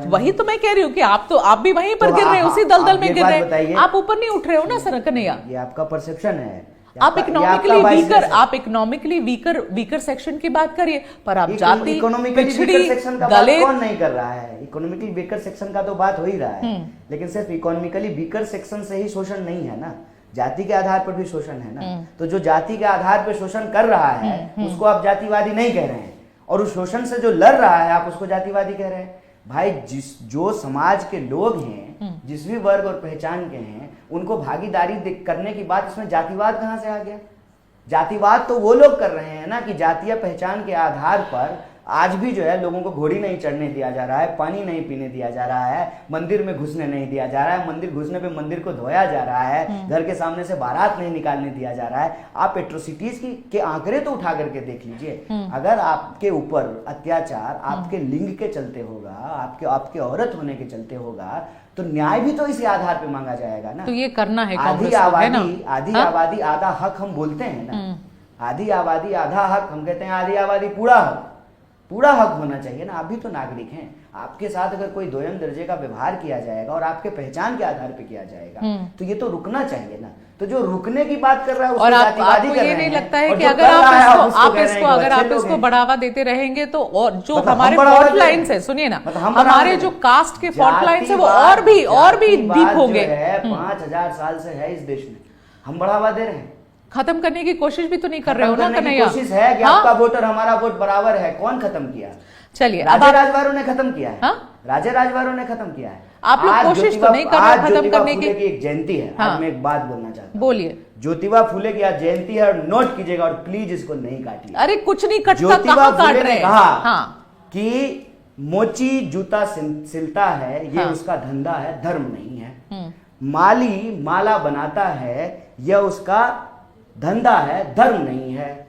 वही तो मैं कह रही हूँ कि आप भी वहीं पर गिर रहे हैं, उसी दलदल में गिर रहे हैं। आप ऊपर नहीं उठ रहे हो ना सर कन्हैया। ये आपका परसेप्शन है। आप इकोनॉमिकली वीकर सेक्शन की बात करिए, पर आप जाति, पिछड़ी, दलित कौन नहीं कर रहा है? इकोनॉमिकली वीकर सेक्शन का तो बात हो ही रहा है, लेकिन सिर्फ इकोनॉमिकली वीकर सेक्शन से ही शोषण नहीं है ना, जाति के आधार पर भी शोषण है ना। तो जो जाति के आधार पर शोषण कर रहा है उसको आप जातिवादी नहीं कह रहे हैं, और उस शोषण से जो लड़ रहा है आप उसको जातिवादी कह रहे हैं। भाई, जो समाज के लोग हैं, जिस भी वर्ग और पहचान के हैं, उनको भागीदारी करने की बात, इसमें जातिवाद कहां से आ गया? जातिवाद तो वो लोग कर रहे हैं ना कि जातीय पहचान के आधार पर आज भी जो है लोगों को घोड़ी नहीं चढ़ने दिया जा रहा है, पानी नहीं पीने दिया जा रहा है, मंदिर में घुसने नहीं दिया जा रहा है, मंदिर घुसने पे मंदिर को धोया जा रहा है, घर के सामने से बारात नहीं निकालने दिया जा रहा है। आप एट्रोसिटीज के आंकड़े तो उठा करके देख लीजिए। अगर आपके ऊपर अत्याचार आपके लिंग के चलते होगा, आपके औरत होने के चलते होगा, तो न्याय भी तो इसी आधार पे मांगा जाएगा ना। तो ये करना है आधी आबादी आधा हक हम बोलते हैं ना, आधी आबादी आधा हक हम कहते हैं, आधी आबादी पूरा हक होना चाहिए ना। आप भी तो नागरिक हैं, आपके साथ अगर कोई दोयम दर्जे का व्यवहार किया जाएगा और आपके पहचान के आधार पे किया जाएगा तो ये तो रुकना चाहिए ना। तो जो रुकने की बात कर रहा है और आपको ये नहीं लगता है कि अगर आप इसको बढ़ावा देते रहेंगे तो और जो हमारे फॉल्ट लाइन्स है, सुनिए ना, हमारे जो कास्ट के फॉल्ट लाइन्स है वो और भी डीप होंगे। 5000 साल से है इस देश में, हम बढ़ावा दे रहे हैं। खत्म करने की कोशिश भी तो नहीं कर रहे हो ना कन्हैया? कोशिश है कि आपका वोट और हमारा वोट बराबर है। कौन खत्म किया? चलिए, राजे राजवारों ने खत्म किया है। राजे राजवारों ने खत्म किया है। आप लोग कोशिश तो नहीं कर रहे खत्म करने की। एक जयंती है, आज मैं एक बात बोलना चाहता हूँ। बोलिए। ज्योतिबा फुले की आज जयंती है और नोट कीजिएगा और प्लीज इसको नहीं काटिए। अरे कुछ नहीं कटता, कहां काट रहे हैं? कहा कि मोची जूता सिलता है, ये उसका धंधा है, धर्म नहीं है। माली माला बनाता है, यह उसका धंधा है, धर्म नहीं है।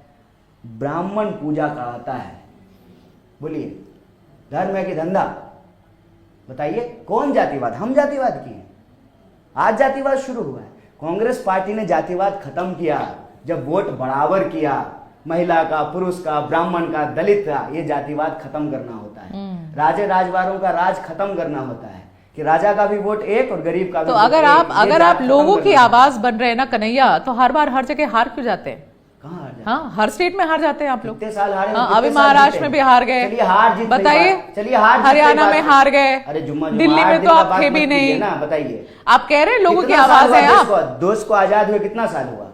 ब्राह्मण पूजा कराता है, बोलिए धर्म है कि धंधा? बताइए कौन जातिवाद? हम जातिवाद किए? आज जातिवाद शुरू हुआ है। कांग्रेस पार्टी ने जातिवाद खत्म किया जब वोट बराबर किया, महिला का, पुरुष का, ब्राह्मण का, दलित का। ये जातिवाद खत्म करना होता है। राजे राजवारों का राज खत्म करना होता है कि राजा का भी वोट एक और गरीब का भी। तो अगर आप लोगों की आवाज बन रहे हैं ना कन्हैया, तो हर बार हर जगह हार क्यों जाते हैं? कहाँ हार जाते? हाँ, हर स्टेट में हार जाते हैं आप लोग। कितने साल हारे? हाँ, कितने अभी साल महाराष्ट्र जीते? में भी हार गए। चलिए हार जीत बताइए, चलिए हार जीत हरियाणा में हार गए। अरे जुम्मा दिल्ली में तो आप थे भी नहीं ना, बताइए। आप कह रहे हैं लोगों की कितना साल आवाज हुआ है आप। देश को आजाद हुए कितना साल हुआ?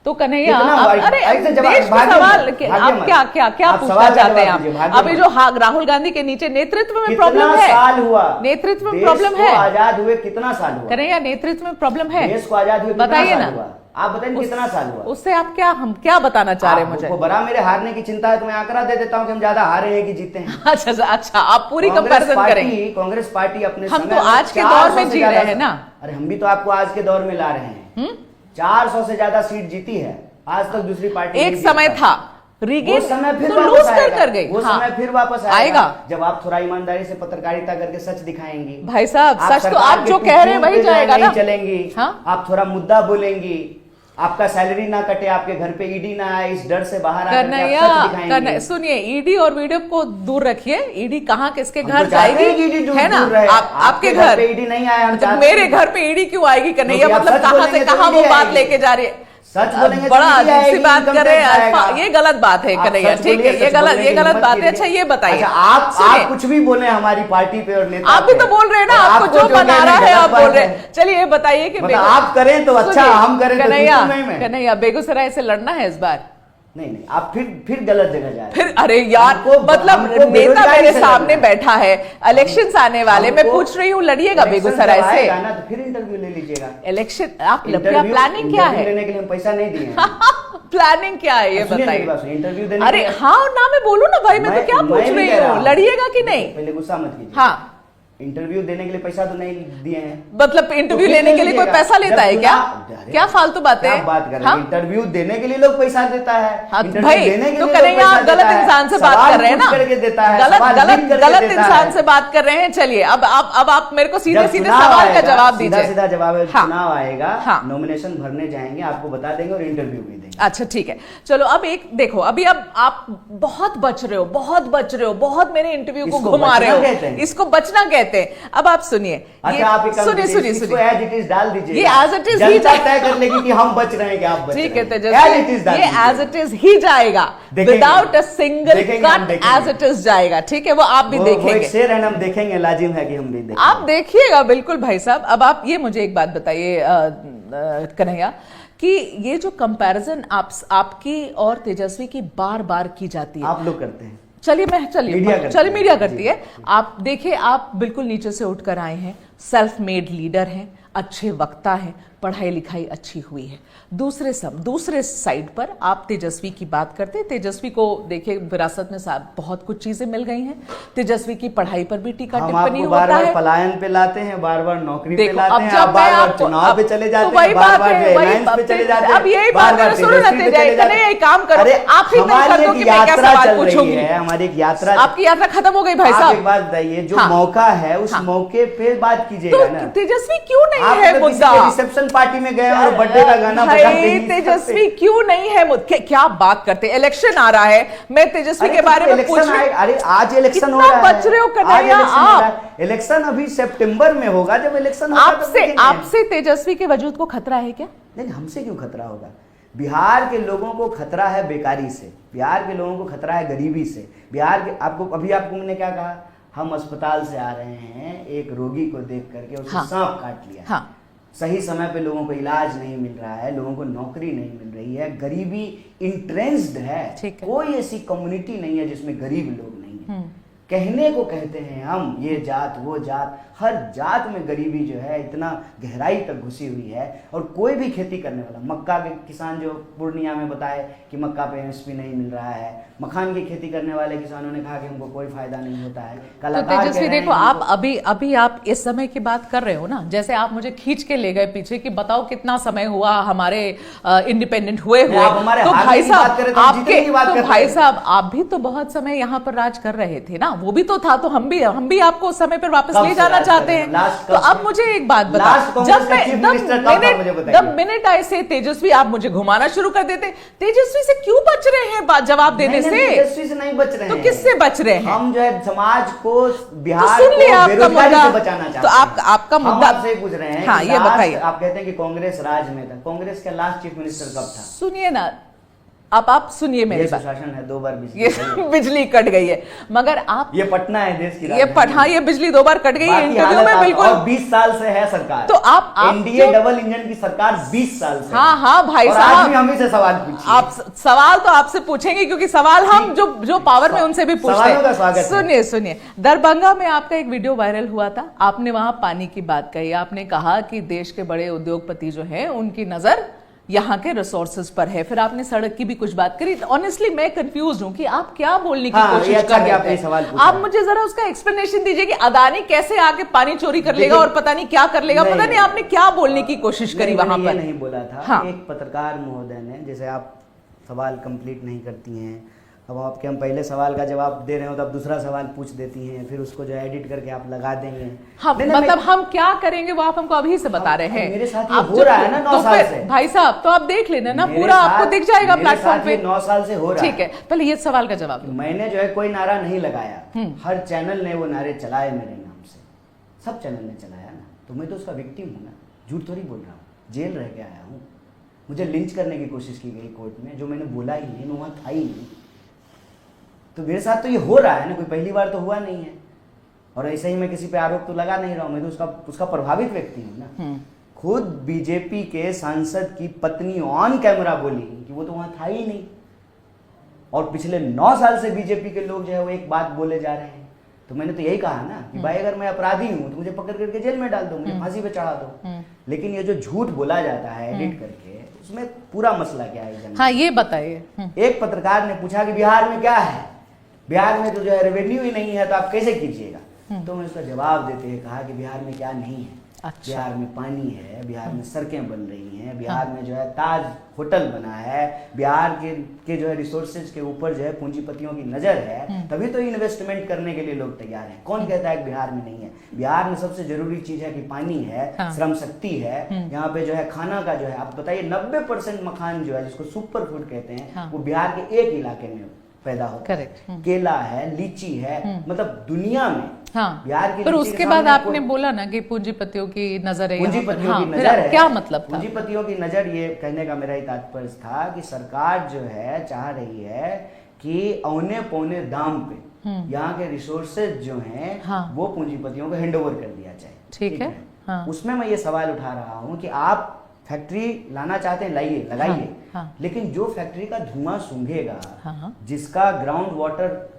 तो कन्हैया कितना अरे ऐसे जवाब- देश में भाग्य सवाल मत, आप भाग्य मत। क्या क्या क्या आप पूछना सवाल का चाहते हैं जवाब आप? दीजिए, भाग्य अभी मत। जो राहुल गांधी के नीचे नेतृत्व में कितना प्रॉब्लम है। साल हुआ? नेतृत्व में देश प्रॉब्लम को है। आजाद हुए कितना साल हुआ? कन्हैया नेतृत्व में प्रॉब्लम है। देश को आजाद हुए कितना बताइए साल ना। हुआ? आप बताइए कितना साल हुआ? उससे आप हम क्या बताना चाह रहे हैं मुझे? आपको बड़ा मेरे हारने की चिंता है तो मैं आंकड़ा दे देता हूं कि हम ज्यादा हारे हैं कि जीते हैं। अच्छा, आप पूरी कंपैरिजन करेंगे। कांग्रेस पार्टी अपने हम समय तो में आज के 400 दौर में से जी ज्यादा- रहे हैं ना। अरे हम भी तो आपको आज के दौर में ला रहे हैं। 400 से ज्यादा सीट जीती है आज तक दूसरी पार्टी एक नहीं समय जीत था पाई। रीगेन वो समय फिर तो वापस लूज आएगा। कर गई। वो हाँ, समय फिर वापस आएगा। जब आप थोड़ा ईमानदारी से पत्रकारिता करके सच दिखाएंगी। भाई साहब सच तो सरकार आप के जो कह रहे हैं वही टूट पे जाएगा नहीं ना। चलेंगी। हाँ? आप थोड़ा मुद्दा बोलेंगी, आपका सैलरी ना कटे, आपके घर पे ईडी ना आए, इस डर से बाहर आकर के आप सच दिखाएंगे। सुनिए, ईडी और वीडियो को दूर रखिए। ईडी कहाँ किसके हम घर तो चाहते हैं कि जाएगी, ईडी दूर है ना? दूर रहे। आपके घर पे ईडी नहीं आया, हम तो चाहते मेरे हैं। घर पे ईडी क्यों आएगी कन्हैया? क्योंकि आप मतलब सच कहाँ से बोलेंगे तो कहाँ वो ईडी बात आएगी। लेके जा रही है? सच बोलेंगे बड़ा तो ईडी अजीब सी आएगी, बात इनकम कर रहे टैक्स हैं। आएगा। ये गलत बात है आप कन्हैया। सच ठीक बोलिए, है, ये सच गलत बोलने की हिम्मत बात है। कीजिए। अच्छा ये बताइए। अच्छा, आप सुनिए, कुछ भी बोले हमारी पार्टी पे और नेता आप भी पे। तो बोल रहे हैं ना, और आपको जो बना रहा है आप बोल रहे हैं। चलिए ये बताइए कि मतलब आप करें तो अच्छा, सुनिए, हम करें तो कन्हैया, दूसरों में। कन्हैया बेगूसराय से लड़ना है इस बार? नहीं, आप फिर गलत जगह जा रहे हैं। फिर अरे यार, मतलब नेता बेरोजगारी मेरे से सामने लड़ना है। बैठा है, इलेक्शंस आने वाले, मैं पूछ रही हूँ लड़िएगा इलेक्शन बेगूसराय जब से? आएगा ना तो फिर इंटरव्यू ले लीजिएगा। इलेक्शन आप प्लानिंग क्या है? लेने के लिए हम पैसा नहीं दिए हैं। प्लानिंग क्या है ये सुनिए मेरी बात बताइए। सुनिए, इंटरव्यू देने अरे के लिए- हाँ और ना मैं बोलूँ ना भाई, मैं तो क्या पूछ नहीं रही कह रहा हूँ, लड़िएगा कि नहीं? पहले गुस्सा मत कीजिए। हाँ, इंटरव्यू देने के लिए पैसा तो नहीं दिए हैं। मतलब इंटरव्यू तो लेने फिर के लिए कोई लीजिएगा। पैसा लेता है जब क्या? अरे, क्या फालतू बातें? क्या बात कर रहे हैं? हाँ? इंटरव्यू देने के लिए लोग पैसा देता है। हाँ, तो इंटरव्यू भाई देने के तो लिए कन्हैया लोग आप पैसा गलत देता है। इंसान से बात सवाल कर रहे हैं ना। पूछ करके देता है, गलत सवाल गलत लिख करके गलत देता इंसान है। से बात कर रहे हैं। चलिए अब आप मेरे को सीधे जब सीधे चुनाव सवाल का आएगा, जवाब सीधा दीजिए। सीधा जवाब है। हाँ। चुनाव आएगा, हाँ। नॉमिनेशन भरने जाएंगे, आपको बता देंगे और इंटरव्यू भी देंगे। अच्छा ठीक है, चलो अब एक देखो, अभी अब आप बहुत बच रहे हो, बहुत मेरे इंटरव्यू को इसको घुमा रहे बचना कहते हो। हैं। इसको बचना कहते हैं। अब आप सुनिए, अच्छा, आप एक काम सुनिए कीजिए, सुनिए इसको सुनिए, as it is डाल दीजिए। ये as it is ही जनता जाए- तय कर लेगी कि हम बच रहे हैं कि आप बच रहे हैं। ठीक है As it is तेजस्वी, डाल ये दीजिए। एज इट इज ही जाएगा, देखेंगे। विदाउट अ सिंगल देखेंगे, हम कट, देखेंगे। एज इट इज जाएगा। ठीक है, वो आप भी वो देखेंगे। एक शेर है ना, हम देखेंगे, लाजिम है कि हम भी देखेंगे। आप देखिएगा बिल्कुल भाई साहब। अब आप ये मुझे एक बात बताइए कन्हैया, कि ये जो कंपैरिजन आपकी और तेजस्वी की बार बार की जाती है, आप लोग करते हैं। चलिए मीडिया करती जी। है। आप देखिए, आप बिल्कुल नीचे से उठकर आए हैं, सेल्फ मेड लीडर हैं, अच्छे वक्ता हैं, पढ़ाई लिखाई अच्छी हुई है। दूसरे साइड पर आप तेजस्वी की बात करते हैं। तेजस्वी को देखिए विरासत में बहुत कुछ चीजें मिल गई हैं। तेजस्वी की पढ़ाई पर भी टीका टिप्पणी होता बार है। बार पलायन पे लाते हैं, बार बार नौकरी पे देखो, लाते अब हैं, जब आप बार मैं बार आपको- चुनाव पे चले जाते तो हैं, वही बार बात बार है, वही एलायंस पे चले जाते हैं, अब यही बार बात बार है। सुनो ना तेजस्वी पे तेजस्वी, चले जाते हैं। एक काम करो, अरे, आप ही तय हमारी कर दो एक कि मैं क्या यात्रा सवाल चल रही पूछूंगी। है, हमारी एक यात्रा। आपकी यात्रा खत्म हो गई भाई आप साहब। एक बात बताइए, जो हाँ। मौका है उस हाँ। मौके पे बात कीजिएगा तो ना। तेजस्वी क्यों नहीं आप है मतलब किसी मुद्दा? के रिसेप्शन पार्टी में गए और बर्थडे का गाना बजा भाई के तेजस्वी क्यों नहीं है मुद्दा? क्या बात करते? इलेक्शन आ रहा है, मैं तेजस्वी के बारे में पूछ रही हूं। अरे आज इलेक्शन हो कितना रहा है। बच रहे हो आज कन्हैया इलेक्शन हो आप? रहा है। इलेक्शन अभी सितंबर में होगा, जब इलेक्शन होगा तब देखेंगे। आपसे तेजस्वी के वजूद को खतरा है क्या? नहीं, हमसे क्यों खतरा होगा? बिहार के लोगों को खतरा है बेकारी से, बिहार के लोगों को खतरा है गरीबी से। बिहार के आपको मैंने क्या कहा? हम अस्पताल से आ रहे हैं, एक रोगी को देख करके उसको हाँ। सांप काट लिया। हाँ। सही समय पे लोगों को इलाज नहीं मिल रहा है, लोगों को नौकरी नहीं मिल रही है, गरीबी इंट्रेंस्ड है। ठीक है। कोई ऐसी कम्युनिटी नहीं है जिसमें गरीब लोग नहीं है। कहने को कहते हैं हम, ये जात वो जात, हर जात में गरीबी जो है इतना गहराई तक घुसी हुई है। और कोई भी खेती करने वाला, मक्का के किसान जो पूर्णिया में बताए कि मक्का पे एमएसपी नहीं मिल रहा है, मखान की खेती करने वाले किसानों ने कहा कि हमको कोई फायदा नहीं होता है। तो तेजस्वी देखो, आप अभी आप इस समय की बात कर रहे हो ना, जैसे आप मुझे खींच के ले गए पीछे कि बताओ कितना समय हुआ हमारे इंडिपेंडेंट हुए आप हमारे तो हारने भाई की बात करें तो हम जीतने की बात तो करते भाई हैं। साहब आप भी तो बहुत समय यहाँ पर राज कर रहे थे ना, वो भी तो था। तो हम भी आपको उस समय पर वापस कब ले से जाना राज चाहते कर रहे हैं। हैं? लास्ट तो कब अब से? मुझे एक बात लास्ट बताओ, कांग्रेस का चीफ मिनिस्टर कब था मुझे बताइए। जब मिनट आए से तेजस्वी आप मुझे घुमाना शुरू कर देते, तेजस्वी से क्यों बच रहे हैं जवाब देने से? तेजस्वी से नहीं बच रहे तो हैं। किससे बच रहे हैं? हम जो है समाज को, तो बिहार सुन लिया को आपका बेरोजगारी मुद्दा। से बचाना चाहते तो हैं। आपका हम मुद्दा आपसे पूछ रहे हैं हाँ, कि ये लास्ट बताइए। आप कहते हैं कि कांग्रेस राज में था, कांग्रेस का लास्ट चीफ मिनिस्टर कब था? सुनिए ना, अब आप सुनिए मेरी बात। सुशासन है, 2 बार बिजली ये बिजली कट गई है, मगर आप ये पटना है देश की ये हाँ, ये बिजली 2 बार कट गई है इंटरव्यू में बिल्कुल। और 20 साल से है सरकार, तो आप एनडीए डबल इंजन की सरकार 20 साल से। हाँ हाँ भाई साहब, आज भी हम ही से सवाल पूछिए। आप सवाल तो आपसे पूछेंगे, क्योंकि सवाल हम जो पावर में उनसे भी पूछते हैं। सुनिए सुनिए, दरभंगा में आपका एक वीडियो वायरल हुआ था, आपने वहां पानी की बात कही, आपने कहा कि देश के बड़े उद्योगपति जो हैं उनकी नजर यहाँ के रिसोर्सेज पर है, फिर आपने सड़क की भी कुछ बात करी। ऑनेस्टली मैं कंफ्यूज हूँ कि आप क्या बोलने की कोशिश कर रहे हैं। आप मुझे जरा उसका एक्सप्लेनेशन दीजिए कि अदानी कैसे आके पानी चोरी कर लेगा और पता नहीं क्या कर लेगा, पता नहीं आपने क्या बोलने की कोशिश करी वहां पर। नहीं बोला था। हाँ। एक पत्रकार महोदय ने, जैसे आप सवाल कंप्लीट नहीं करती हैं, अब आपके हम पहले सवाल का जवाब दे रहे हो तो आप दूसरा सवाल पूछ देती हैं, फिर उसको जो एडिट करके आप लगा देंगे। हाँ, मतलब हम क्या करेंगे वो आप हमको अभी से बता रहे हैं। मेरे साथ ये हो रहा है ना 9 साल से। भाई साहब तो आप देख लेना ना, पूरा आपको दिख जाएगा प्लेटफॉर्म पे। 9 साल से हो रहा है। ठीक है, पहले ये सवाल का जवाब दो। मैंने जो है कोई नारा नहीं लगाया, हर चैनल ने वो नारे चलाए मेरे नाम से, सब चैनल ने चलाया ना, तो मैं तो उसका विक्टिम हूँ ना, झूठ थोड़ी बोल रहा हूँ। जेल रह के आया हूँ, मुझे लिंच करने की कोशिश की गई कोर्ट में, जो मैंने बोला ही नहीं, मैं वहाँ था ही नहीं। तो मेरे साथ तो ये हो रहा है ना, कोई पहली बार तो हुआ नहीं है। और ऐसे ही मैं किसी पे आरोप तो लगा नहीं रहा हूं, मैं तो उसका प्रभावित व्यक्ति हूं ना। खुद बीजेपी के सांसद की पत्नी ऑन कैमरा बोली कि वो तो वहां था ही नहीं, और पिछले 9 साल से बीजेपी के लोग जो है वो एक बात बोले जा रहे हैं। तो मैंने तो यही कहा ना कि भाई अगर मैं अपराधी हूं तो मुझे पकड़ करके जेल में डाल दो, मुझे फांसी पे चढ़ा दो। लेकिन ये जो झूठ बोला जाता है एडिट करके, उसमें पूरा मसला क्या है? हाँ, ये बताइए। एक पत्रकार ने पूछा कि बिहार में क्या है, बिहार में तो जो है रेवेन्यू ही नहीं है, तो आप कैसे कीजिएगा? तो मैं उसका जवाब देते हुए कहा कि बिहार में क्या नहीं है। अच्छा। बिहार में पानी है, बिहार में सड़कें बन रही हैं, बिहार में जो है ताज होटल बना है, बिहार के जो है रिसोर्सेज के ऊपर जो है पूंजीपतियों की नजर है, तभी तो इन्वेस्टमेंट करने के लिए लोग तैयार हैं। कौन कहता है कि बिहार में नहीं है? बिहार में सबसे जरूरी चीज है कि पानी है, श्रम शक्ति है, यहाँ पे जो है खाना का जो है, आप बताइए 90% मखान जो है जिसको सुपर फूड कहते हैं, वो बिहार के एक इलाके में पैदा होता है। केला है, लीची है, मतलब दुनिया में बिहार की। पर उसके बाद आपने बोला ना कि पूंजीपतियों की नजर है, पूंजीपतियों की नजर है। क्या मतलब था? पूंजीपतियों की नजर, ये कहने का मेरा ही तात्पर्य था कि सरकार जो है चाह रही है कि औने पौने दाम पे यहाँ के रिसोर्सेज जो हैं वो पूंजीपतियों को हैंडओवर कर दिया जाए। ठीक है। उसमें मैं ये सवाल उठा रहा हूँ कि आप फैक्ट्री लाना चाहते हैं, लाइए, लगाइए। लेकिन जो फैक्ट्री का धुआं सूंघेगा, जिसका ग्राउंड वाटर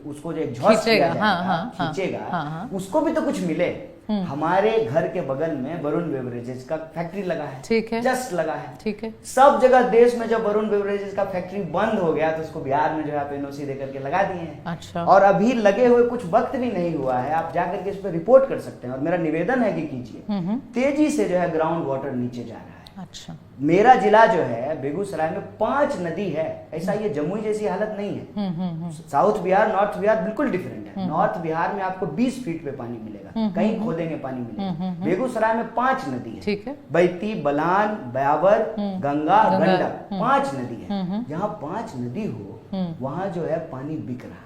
उसको जो एग्जॉस्ट किया जाएगा, खींचेगा, उसको भी तो कुछ मिले। हमारे घर के बगल में वरुण बेवरेजेस का फैक्ट्री लगा है, ठीक है, जस्ट लगा है, ठीक है। सब जगह देश में जब वरुण बेवरेजेस का फैक्ट्री बंद हो गया तो उसको बिहार में जो है आप एनओसी देकर के लगा दिए हैं। अच्छा। और अभी लगे हुए कुछ वक्त भी नहीं हुआ है, आप जाकर के इस पर रिपोर्ट कर सकते हैं। और मेरा निवेदन है कि कीजिए, तेजी से जो है ग्राउंड वाटर नीचे जा रहा है। अच्छा। मेरा जिला जो है बेगूसराय में 5 नदी है, ऐसा ये जमुई जैसी हालत नहीं है। साउथ बिहार, नॉर्थ बिहार बिल्कुल डिफरेंट है। नॉर्थ बिहार में आपको 20 फीट पे पानी मिलेगा, कहीं खोदेंगे पानी मिलेगा। बेगूसराय में 5 नदी है, ठीक है, बैती, बलान, ब्यावर, गंगा, गंडक, 5 नदी है। जहाँ 5 नदी हो वहां जो है पानी बिक रहा है।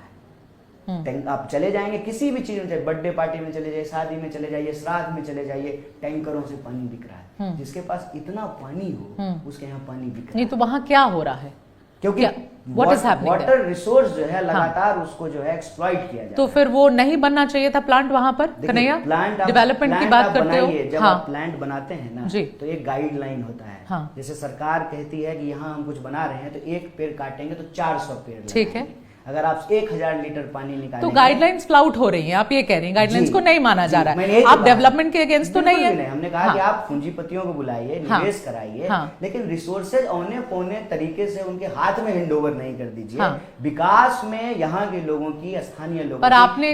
आप चले जाएंगे किसी भी चीज में, बर्थडे पार्टी में चले जाइए, शादी में चले जाइए, श्राद्ध में चले जाइए, टैंकरों से पानी बिक रहा है। जिसके पास इतना पानी हो उसके यहाँ पानी बिक रहा है। नहीं तो वहां क्या हो रहा है? क्योंकि वाटर रिसोर्स जो है लगातार उसको जो है एक्सप्लॉइट किया जाता है। तो फिर वो नहीं बनना चाहिए था प्लांट वहां पर? कन्हैया, प्लांट डेवलपमेंट की बात करते हो, जब आप प्लांट बनाते हैं ना तो एक गाइडलाइन होता है। जैसे सरकार कहती है कि यहाँ हम कुछ बना रहे हैं तो 1 पेड़ काटेंगे तो 400 पेड़, ठीक है। अगर आप 1000 लीटर पानी निकालेंगे तो गाइडलाइंस फ्लाउट हो रही हैं, आप ये कह रही हैं गाइडलाइंस को नहीं माना जा रहा है। आप डेवलपमेंट के अगेंस्ट तो नहीं है। हमने कहा कि आप पूंजीपतियों को बुलाइए, निवेश कराइए, लेकिन रिसोर्सेज औने पौने तरीके से उनके हाथ में हैंडओवर नहीं कर दीजिए। विकास में यहाँ के लोगों की, स्थानीय लोगों पर आपने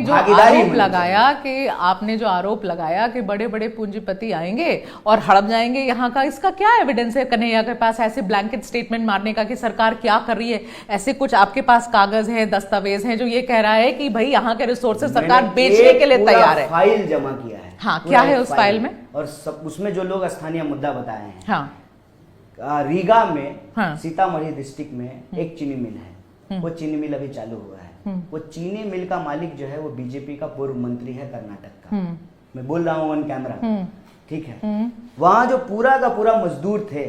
जो आरोप लगाया कि बड़े बड़े पूंजीपति आएंगे और हड़प जाएंगे यहाँ का, इसका क्या एविडेंस है कन्हैया के पास ऐसे ब्लैंकेट स्टेटमेंट मारने का कि सरकार क्या कर रही है? ऐसे कुछ आपके पास कागज है, दस्तावेज हैं जो ये कह रहा है कि भाई यहाँ के रिसोर्सेज सरकार बेचने के लिए तैयार है? फाइल जमा किया है। हाँ, क्या है उस फाइल में? और सब उसमें जो लोग स्थानीय मुद्दा बताए हैं। हाँ। रीगा में, सीतामढ़ी डिस्ट्रिक्ट में एक चीनी मिल है, वो चीनी मिल अभी चालू हुआ है। वो चीनी मिल का मालिक जो है वो बीजेपी का पूर्व मंत्री है कर्नाटक का। मैं बोल रहा हूँ ऑन कैमरा, ठीक है। वहां जो पूरा का पूरा मजदूर थे,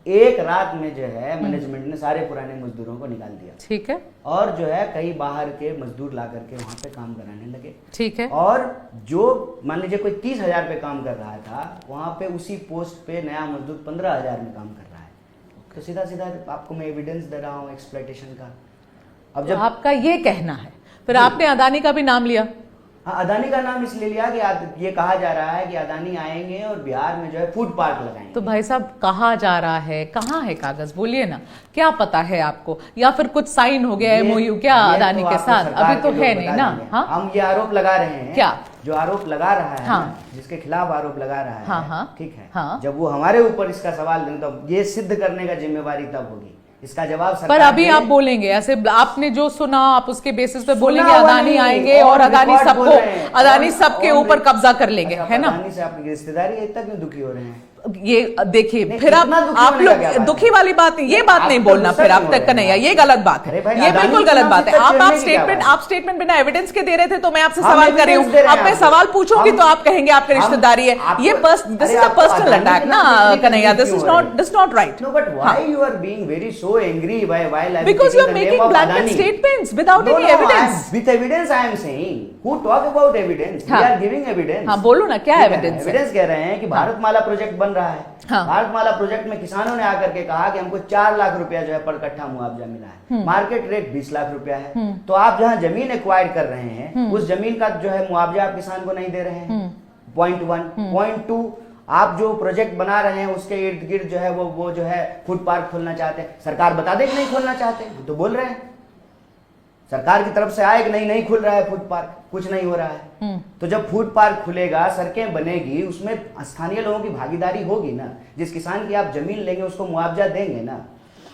एक रात में जो है मैनेजमेंट ने सारे पुराने मजदूरों को निकाल दिया। ठीक है। और जो है कई बाहर के मजदूर ला करके वहां पे काम कराने लगे। ठीक है। और जो मान लीजिए कोई 30,000 पे काम कर रहा था, वहां पे उसी पोस्ट पे नया मजदूर 15,000 में काम कर रहा है। तो सीधा सीधा आपको मैं एविडेंस दे रहा हूँ एक्सप्लॉयटेशन का। अब जब आपका ये कहना है, फिर आपने अदानी का भी नाम लिया। हाँ, अदानी का नाम इसलिए लिया कि ये कहा जा रहा है कि अदानी आएंगे और बिहार में जो है फूड पार्क लगाएंगे। तो भाई साहब कहा जा रहा है, कहाँ है कागज, बोलिए ना, क्या पता है आपको, या फिर कुछ साइन हो गया एमओयू क्या अदानी तो के साथ? अभी तो है नहीं ना। हाँ, हम ये आरोप लगा रहे हैं क्या, जो आरोप लगा रहा है हाँ, ना, जिसके खिलाफ आरोप लगा रहा है, हाँ, हाँ, ठीक है, हाँ, जब वो हमारे ऊपर इसका सवाल दें तो ये सिद्ध करने का जिम्मेवारी तब होगी, इसका जवाब सरकार पर अभी दे। आप बोलेंगे ऐसे, आपने जो सुना आप उसके बेसिस पे बोलेंगे हुआ अदानी नहीं, आएंगे और अदानी रिकॉर्ड बोल सबको, रहे हैं, अदानी सबके और ऊपर कब्जा कर लेंगे, अच्छा, है ना? अदानी से आपकी रिश्तेदारी है, इतना क्यों दुखी हो रहे हैं? ये देखिए, नहीं, फिर इतना दुखी आप होने का लोग क्या बात दुखी है? वाली बात नहीं, ये बात आप नहीं तो बोलना गुस्सा फिर आप क्यों तक हो का रहे नहीं हैं? है, ये गलत बात है, अरे भाई, ये अदानी बिल्कुल के गलत नाम बात से है। तक आप चिढ़ने की क्या स्टेटमेंट बात है? आप स्टेटमेंट बिना एविडेंस के दे रहे थे, तो मैं आपसे हम सवाल कर रही evidence दे हूँ। रहे हैं अब मैं आपको। सवाल पूछूंगी तो आप कहेंगे आपकी रिश्तेदारी है। ये this is a personal attack ना Kanhaiya, this is not right. No, but why you are being very so angry while I'm Because you are taking the making name of blanket Adani? statements without No, any no, evidence. with evidence I am saying. Who talk about evidence? We हाँ. are giving evidence. हाँ, बोलो ना, क्या evidence है? Evidence कह रहे हैं कि भारतमाला प्रोजेक्ट बन रहा है। हाँ. भारतमाला प्रोजेक्ट में किसानों ने आकर के कहा कि हमको 4 लाख रुपया जो है पर कट्ठा मुआवजा मिला है। मार्केट रेट 20 लाख रुपया है। तो आप जहाँ जमीन एक्वायर कर रहे हैं, उस जमीन का जो है मुआवजा आप किसान को नहीं दे रहे हैं। पॉइंट 1। पॉइंट 2, आप जो प्रोजेक्ट बना रहे हैं उसके इर्द गिर्द जो है वो जो है फूड पार्क खोलना चाहते हैं। सरकार बता दे कि नहीं खोलना चाहते, तो बोल रहे हैं सरकार की तरफ से आए कि नहीं खुल रहा है फूड पार्क, कुछ नहीं हो रहा है। तो जब फूड पार्क खुलेगा, सड़कें बनेगी, उसमें स्थानीय लोगों की भागीदारी होगी ना। जिस किसान की आप जमीन लेंगे उसको मुआवजा देंगे ना।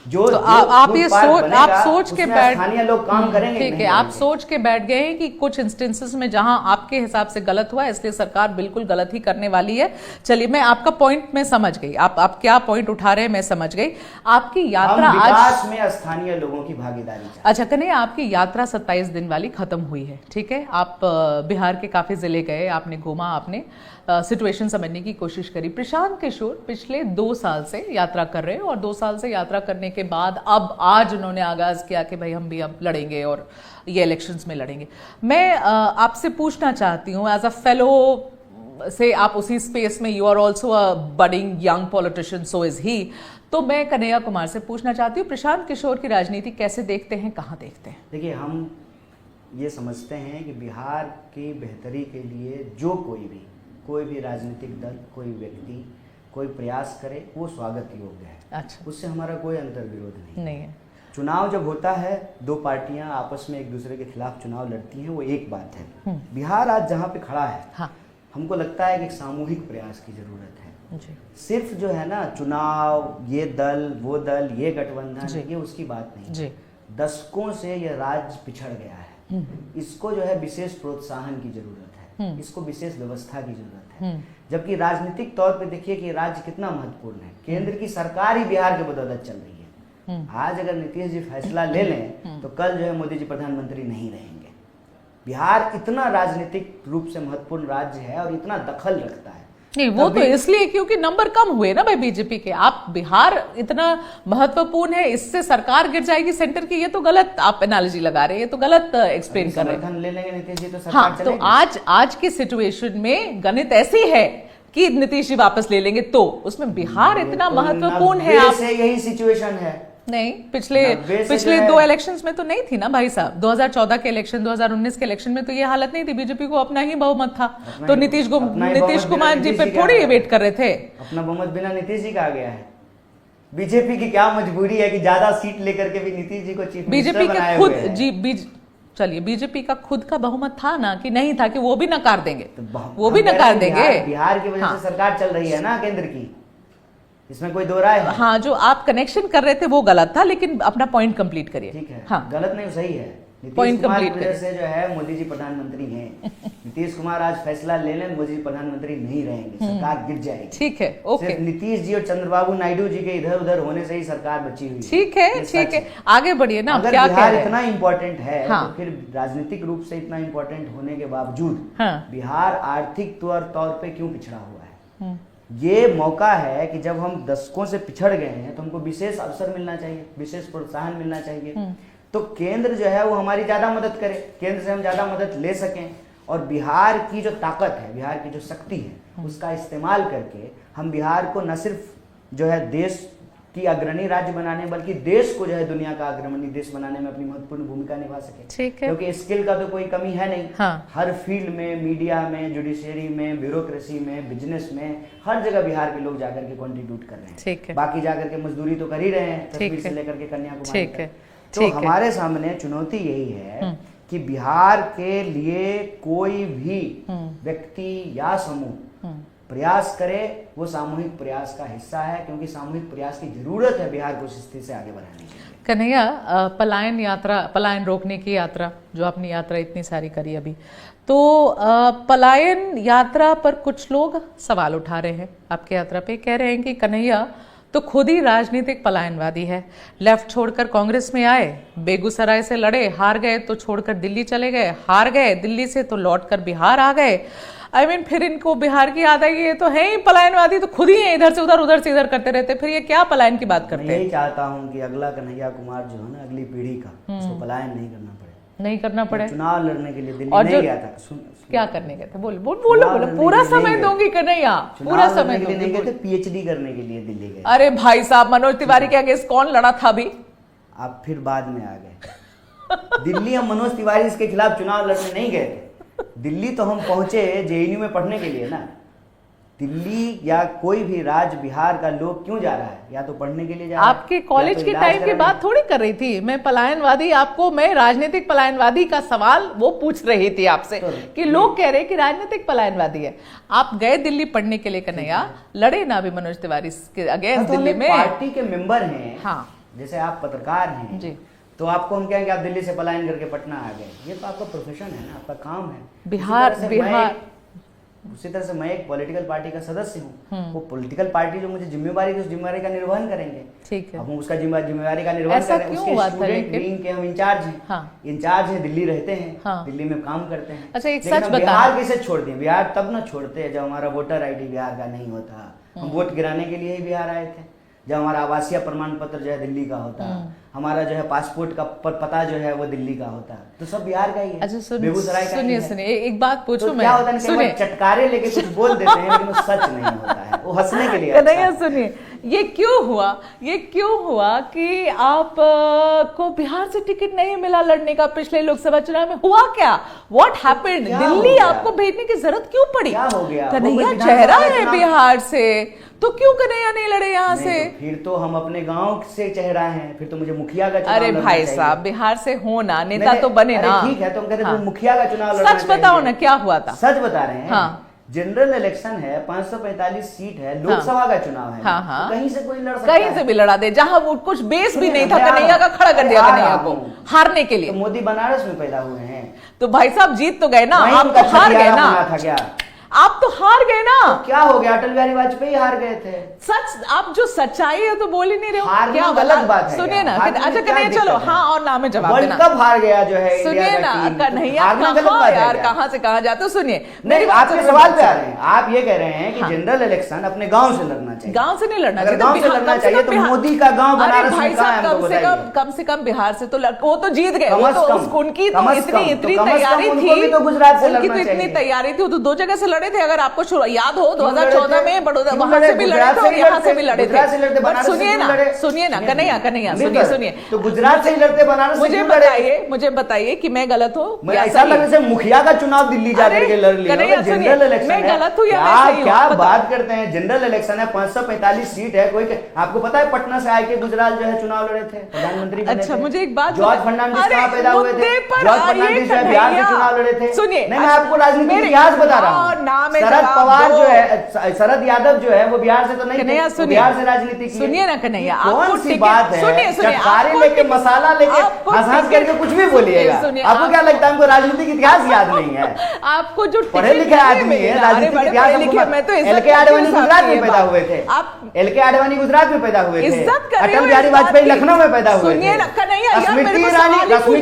जो तो आप ये आप सोच के बैठ, स्थानीय लोग काम करेंगे। ठीक है, आप सोच के बैठ गए हैं कि कुछ इंस्टेंसेस में जहां आपके हिसाब से गलत हुआ, इसलिए सरकार बिल्कुल गलत ही करने वाली है। चलिए, मैं आपका पॉइंट में समझ गई, आप क्या पॉइंट उठा रहे हैं मैं समझ गई। आपकी यात्रा आज में स्थानीय लोगों की भागीदारी, अच्छा कन्हैया, आपकी यात्रा 27 दिन वाली खत्म हुई है, ठीक है। आप बिहार के काफी जिले गए, आपने घूमा, आपने सिचुएशन समझने की कोशिश करी। प्रशांत किशोर पिछले 2 साल से यात्रा कर रहे हैं और 2 साल से यात्रा करने के बाद अब आज उन्होंने आगाज किया कि भाई हम भी अब लड़ेंगे और ये इलेक्शंस में लड़ेंगे। मैं आपसे पूछना चाहती हूँ एज अ फेलो से, आप उसी स्पेस में, you are also a budding young politician, so is he. तो मैं कन्हैया कुमार से पूछना चाहती हूँ, प्रशांत किशोर की राजनीति कैसे देखते हैं, कहाँ देखते हैं? देखिए, हम ये समझते हैं कि बिहार की बेहतरी के लिए जो कोई भी राजनीतिक दल, कोई व्यक्ति कोई प्रयास करे, वो स्वागत योग्य है। अच्छा, उससे हमारा कोई अंतर विरोध नहीं है। चुनाव जब होता है, 2 पार्टियां आपस में एक दूसरे के खिलाफ चुनाव लड़ती हैं, वो एक बात है। बिहार आज जहाँ पे खड़ा है, हाँ, हमको लगता है कि एक सामूहिक प्रयास की जरूरत है। जी। सिर्फ जो है ना चुनाव, ये दल वो दल, ये गठबंधन, ये उसकी बात नहीं जी। दशकों से ये राज्य पिछड़ गया है। इसको जो है विशेष प्रोत्साहन की जरूरत है, इसको विशेष व्यवस्था की जरूरत है। जबकि राजनीतिक तौर पे देखिए कि राज्य कितना महत्वपूर्ण है। केंद्र की सरकार ही बिहार के बदौलत चल रही है। आज अगर नीतीश जी फैसला ले लें तो कल जो है मोदी जी प्रधानमंत्री नहीं रहेंगे। बिहार इतना राजनीतिक रूप से महत्वपूर्ण राज्य है और इतना दखल रखता है। नहीं, वो तो इसलिए क्योंकि नंबर कम हुए ना भाई बीजेपी के। आप बिहार इतना महत्वपूर्ण है, इससे सरकार गिर जाएगी सेंटर की, ये तो गलत आप एनालॉजी लगा रहे हैं, ये तो गलत एक्सप्लेन कर रहे हैं। ले लेंगे नीतीश जी तो सरकार हाँ, तो आज की सिचुएशन में गणित ऐसी है कि नीतीश जी वापस ले लेंगे, तो उसमें बिहार इतना महत्वपूर्ण है। आप यही सिचुएशन है। नहीं, पिछले 2 इलेक्शंस में तो नहीं थी ना भाई साहब। 2014 के इलेक्शन, 2019 के इलेक्शन में तो ये हालत नहीं थी। बीजेपी को अपना ही बहुमत था, तो नीतीश कुमार जी पे थोड़ी वेट कर रहे थे। अपना बहुमत बिना नीतीश जी का आ गया है। बीजेपी की क्या मजबूरी है कि ज्यादा सीट लेकर के भी नीतीश जी को चीफ बीजेपी के खुद चलिए, बीजेपी का खुद का बहुमत था ना कि नहीं था कि वो भी नकार देंगे, वो भी नकार देंगे। बिहार की वजह से सरकार चल रही है ना केंद्र की, इसमें कोई दो राय है? हाँ, जो आप कनेक्शन कर रहे थे वो गलत था, लेकिन अपना पॉइंट कंप्लीट करिए। ठीक है, हाँ, गलत नहीं, सही है। पॉइंट कंप्लीट करिए। से जो है मोदी जी प्रधानमंत्री हैं। नीतीश कुमार आज फैसला ले लें, मोदी जी प्रधानमंत्री नहीं रहेंगे, सरकार गिर जाएगी। ठीक है, ओके। नीतीश जी और चंद्रबाबू नायडू जी के इधर उधर होने से ही सरकार बची हुई है। ठीक है, ठीक है, आगे बढ़िए ना। अगर क्या बिहार इतना इम्पोर्टेंट है, हाँ, तो फिर राजनीतिक रूप से इतना इम्पोर्टेंट होने के बावजूद हाँ, बिहार आर्थिक तौर पे क्यों पिछड़ा हुआ है? ये मौका है कि जब हम दशकों से पिछड़ गए हैं तो हमको विशेष अवसर मिलना चाहिए, विशेष प्रोत्साहन मिलना चाहिए। तो केंद्र जो है वो हमारी ज़्यादा मदद करे, केंद्र से हम ज़्यादा मदद ले सकें और बिहार की जो ताकत है, बिहार की जो शक्ति है, उसका इस्तेमाल करके हम बिहार को न सिर्फ जो है देश की अग्रणी राज्य बनाने बल्कि देश को जो है दुनिया का अग्रणी देश बनाने में अपनी महत्वपूर्ण भूमिका निभा सके। ठीक है, क्योंकि स्किल का तो कोई कमी है नहीं। हाँ। हर फील्ड में, मीडिया में, जुडिशरी में, ब्यूरोक्रेसी में, बिजनेस में, हर जगह बिहार के लोग जाकर के कंट्रीब्यूट कर रहे हैं। ठीक है, बाकी जाकर के मजदूरी तो कर ही रहे हैं, कश्मीर से लेकर के कन्याकुमारी तक। तो हमारे सामने चुनौती यही है कि बिहार के लिए कोई भी व्यक्ति या समूह प्रयास करे, वो सामूहिक प्रयास का हिस्सा है, क्योंकि सामूहिक प्रयास की जरूरत है बिहार को इस स्थिति से आगे बढ़ाने के लिए। कन्हैया, पलायन रोकने की यात्रा, जो आपने यात्रा इतनी सारी करी अभी, तो पलायन यात्रा पर कुछ लोग सवाल उठा रहे हैं आपकी यात्रा पे, कह रहे हैं कि कन्हैया तो खुद ही राजनीतिक पलायनवादी है। लेफ्ट छोड़कर कांग्रेस में आए, बेगूसराय से लड़े, हार गए तो छोड़कर दिल्ली चले गए, हार गए दिल्ली से तो लौटकर बिहार आ गए। फिर इनको बिहार की याद आई, ये तो है ही पलायनवादी, तो खुद ही है, इधर से उधर से इधर करते रहते, फिर ये क्या पलायन की बात करते हैं? मैं यही चाहता हूँ कि अगला कन्हैया कुमार जो है ना, अगली पीढ़ी का, उसको पलायन नहीं करना पड़े, नहीं करना पड़े। चुनाव लड़ने के लिए दिल्ली नहीं गया था। क्या करने गए थे? बोलो पूरा समय दूंगी कन्हैया, पूरा समय दूंगी। नहीं गए थे, पीएचडी करने के लिए दिल्ली गए। अरे भाई साहब, मनोज तिवारी के अगेंस्ट कौन लड़ा था अभी? आप फिर बाद में आ गए। दिल्ली हम मनोज तिवारी के खिलाफ चुनाव लड़ने नहीं गए थे। दिल्ली तो हम पहुंचे जेएनयू में पढ़ने के लिए ना। दिल्ली या कोई भी राज्य बिहार का लोग क्यों जा रहा है? या तो पढ़ने के लिए जा रहा है। आपके कॉलेज के टाइम की बात थोड़ी कर रही थी मैं, पलायनवादी आपको, मैं राजनीतिक पलायनवादी का सवाल वो पूछ रही थी आपसे कि लोग कह रहे कि राजनीतिक पलायनवादी है। आप गए दिल्ली पढ़ने के लिए कन्हैया, लड़े ना भी मनोज तिवारी के अगेंस्ट दिल्ली में। पार्टी के मेंबर हैं, हाँ, जैसे आप पत्रकार हैं जी, तो आपको हम कहेंगे आप दिल्ली से पलायन करके पटना आ गए, ये तो आपका प्रोफेशन है ना, आपका काम है। बिहार उसी तरह से मैं एक पॉलिटिकल पार्टी का सदस्य हूँ, वो पॉलिटिकल पार्टी जो मुझे जिम्मेवारी, उस जिम्मेवारी का निर्वहन करेंगे। ठीक है, अब हम उसका जिम्मेवारी का निर्वहन करें। उसके स्टूडेंट विंग के हम इंचार्ज हैं। हाँ। इंचार्ज हैं, दिल्ली रहते हैं। हाँ। दिल्ली में काम करते हैं। अच्छा, एक सच बता, बिहार कैसे छोड़ दिए? बिहार तब ना छोड़ते हैं जब हमारा वोटर आईडी बिहार का नहीं होता। हम वोट गिराने के लिए ही बिहार आए थे। जब हमारा आवासीय प्रमाण पत्र जो है दिल्ली का होता, हमारा जो है पासपोर्ट का पता जो है वो दिल्ली का होता, तो सब बिहार का ही है। अच्छा, बेगूसराय का सुनिए एक बात पूछूं तो मैं। क्या होता है, चटकारे लेके कुछ बोल देते हैं लेकिन वो सच नहीं होता है, वो हंसने के लिए। नहीं, सुनिए, ये क्यों हुआ कि आप को बिहार से टिकट नहीं मिला लड़ने का पिछले लोकसभा चुनाव में? हुआ क्या? What happened? दिल्ली आपको भेजने की जरूरत क्यों पड़ी? क्या हो गया? कन्हैया चेहरा है बिहार से, तो क्यों कन्हैया नहीं लड़े यहाँ से? फिर तो हम अपने गांव से चेहरा हैं, फिर तो मुझे मुखिया का चुनाव। अरे भाई साहब, बिहार से हो ना, नेता तो बने ना। ठीक है, तो हम कहते हैं मुखिया का चुनाव लड़ना चाहिए। सच बताओ ना, क्या हुआ था? सच बता रहे हैं। हाँ। जनरल इलेक्शन है, 545 सीट है, लोकसभा का चुनाव है। हाँ। तो कहीं से कोई लड़ सकता है, कहीं से भी लड़ा दे, जहां वो कुछ बेस भी नहीं था, कन्हैया का खड़ा कर दिया कन्हैया को हारने के लिए। तो मोदी बनारस में पैदा हुए हैं, तो भाई साहब जीत तो गए ना, आप तो हार गए ना। था क्या? आप तो हार गए ना। तो क्या हो गया? अटल बिहारी वाजपेयी हार गए थे। सच, आप जो सच्चाई है तो बोल ही नहीं रहे हो। क्या गलत बात है? सुनिए ना, अच्छा कन्हैया, चलो हाँ और ना में जवाब देना। कब हार गया जो है? सुनिए ना कन्हैया, यार कहाँ से कहाँ जाते हो? सुनिए, नहीं, आपके सवाल पे आ रहे हैं। आप ये कह रहे हैं कि जनरल इलेक्शन अपने गांव से लड़ना चाहिए। गांव से नहीं लड़ना चाहिए, गांव से लड़ना चाहिए। तो मोदी का गांव बनारस में कहाँ है? कम से कम बिहार से तो वो तो जीत गए। उनकी तो इतनी तैयारी थी, उनकी तो इतनी तैयारी थी, वो तो 2 जगह से लड़े थे। अगर आपको याद हो 2014 में बड़ौदा, वहां से भी लड़े थे और यहाँ से भी लड़े थे। बट सुनिए ना कन्हैया, सुनिए, तो गुजरात से ही लड़ते, बनारस मुझे बताइए कि मैं गलत हूँ? ऐसा लगने से मुखिया का चुनाव दिल्ली जाकर के लड़ लिया। जनरल इलेक्शन मैं गलत हूँ या मैं सही हूँ? क्या बात करते हैं? जनरल इलेक्शन है, 545 सीट है। कोई आपको पता है पटना से आके गुजरात जो है चुनाव लड़े थे, प्रधानमंत्री बने थे। अच्छा, मुझे एक बात, जॉर्ज फर्नांडिस कहाँ पैदा हुए थे? जॉर्ज फर्नांडिस जो है बिहार से चुनाव लड़े थे। सुनिए, मैं आपको राजनीतिक इतिहास बता रहा हूँ। शरद पवार जो है, शरद यादव जो है वो बिहार से तो नहीं थे, बिहार से राजनीति की। सुनिए ना कन्हैया, कौन सी बात है? चटकारे लेके, मसाला लेके, हंस करके कुछ भी बोलिएगा। आपको क्या लगता है हमको राजनीतिक इतिहास याद नहीं है? आपको जो पढ़े लिखे आदमी है, राजनीतिक इतिहास एल.के. आडवाणी गुजरात में पैदा हुए थे। एल.के. आडवाणी गुजरात में पैदा हुए थे। अटल बिहारी वाजपेयी लखनऊ में पैदा हुए थे। स्मृति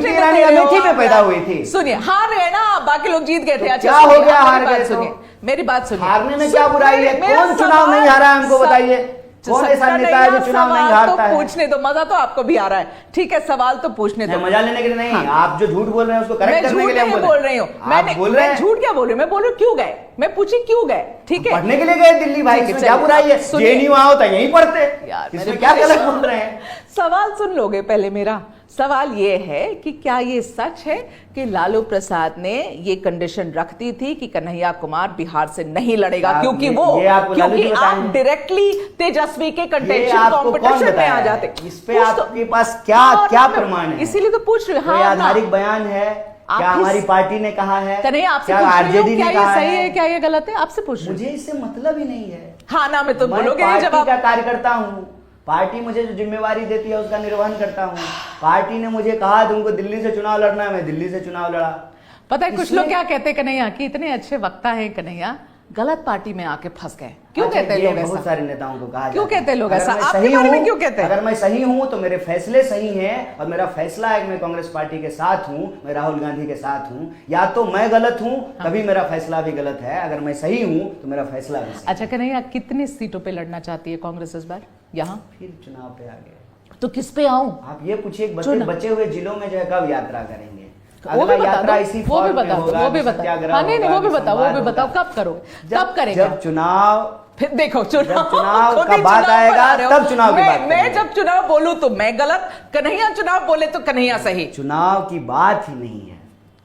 ईरानी अमेठी में पैदा हुई थी। सुनिए, हार गए ना, बाकी लोग जीत गए थे। क्या हो गया हार गए? सुनिए, मेरी बात सुनिए। हारने में क्या बुराई है? कौन चुनाव नहीं हारा है हमको बताइए? कौन ऐसा नेता है जो चुनाव नहीं हारता है? पूछने दो, मजा तो आपको भी आ रहा है, ठीक है, सवाल तो पूछने दो। मजा लेने के लिए नहीं, आप जो झूठ बोल रहे हैं उसको करेक्ट करने के लिए हम बोल रही हूँ। मैं झूठ क्या बोल रही हूँ? मैं बोल रही हूँ क्यों गए, मैं पूछी क्यों गए, ठीक है? पढ़ने के लिए गए दिल्ली भाई, इसमें क्या बुराई है? जेएनयू आओ तो यहीं पढ़ते, इसमें क्या गलत बोल रहे हैं? सवाल सुन लोगे पहले मेरा? सवाल ये है कि क्या ये सच है कि लालू प्रसाद ने ये कंडीशन रख दी थी कि कन्हैया कुमार बिहार से नहीं लड़ेगा क्योंकि आप डायरेक्टली तेजस्वी के कंटेंशन कॉम्पिटिशन में आ जाते? इस पे आपके पास क्या प्रमाण है? इसीलिए तो पूछ रही हूँ। हाँ, आधारिक बयान है क्या? हमारी पार्टी ने कहा है? नहीं, आपसे आरजेडी ने कहा है? सही है क्या ये गलत है? आपसे पूछ रही हूँ। मुझे इससे मतलब ही नहीं है। हाँ ना, मैं तो बोलोगे जब आप कार्यकर्ता हूँ, पार्टी मुझे जो जिम्मेवारी देती है उसका निर्वहन करता हूँ। पार्टी ने मुझे कहा तुमको दिल्ली से चुनाव लड़ना है, मैं दिल्ली से चुनाव लड़ा। पता है कुछ लोग क्या कहते कन्हैया कि इतने अच्छे वक्ता है कन्हैया, गलत पार्टी में आके फंस गए। क्यों कहते हैं लोग ऐसा? बहुत सारे नेताओं को कहा क्यों कहते हैं लोग ऐसा? आपके बारे में क्यों कहते हैं? अगर मैं सही हूं तो मेरे फैसले सही हैं और मेरा फैसला है कि मैं कांग्रेस पार्टी के साथ हूं, मैं राहुल गांधी के साथ हूं। या तो मैं गलत हूं तभी मेरा फैसला भी गलत है, अगर मैं सही हूं तो मेरा फैसला भी सही। अच्छा कन्हैया, कितनी सीटों पे लड़ना चाहती है कांग्रेस इस बार? यहाँ फिर चुनाव पे आ गए तो किस पे आऊं? आप ये पूछिए, बचे हुए जिलों में जो है कब यात्रा करेंगे? वो भी बता दो, वो भी बताओ, वो भी बताओ। हाँ नहीं, वो भी बताओ, वो भी बताओ, कब करोगे, कब करेंगे? जब चुनाव, फिर देखो चुनाव का बात आएगा तब चुनाव की बात। मैं जब चुनाव बोलूं तो मैं गलत, कन्हैया चुनाव बोले तो कन्हैया सही। चुनाव की बात ही नहीं है,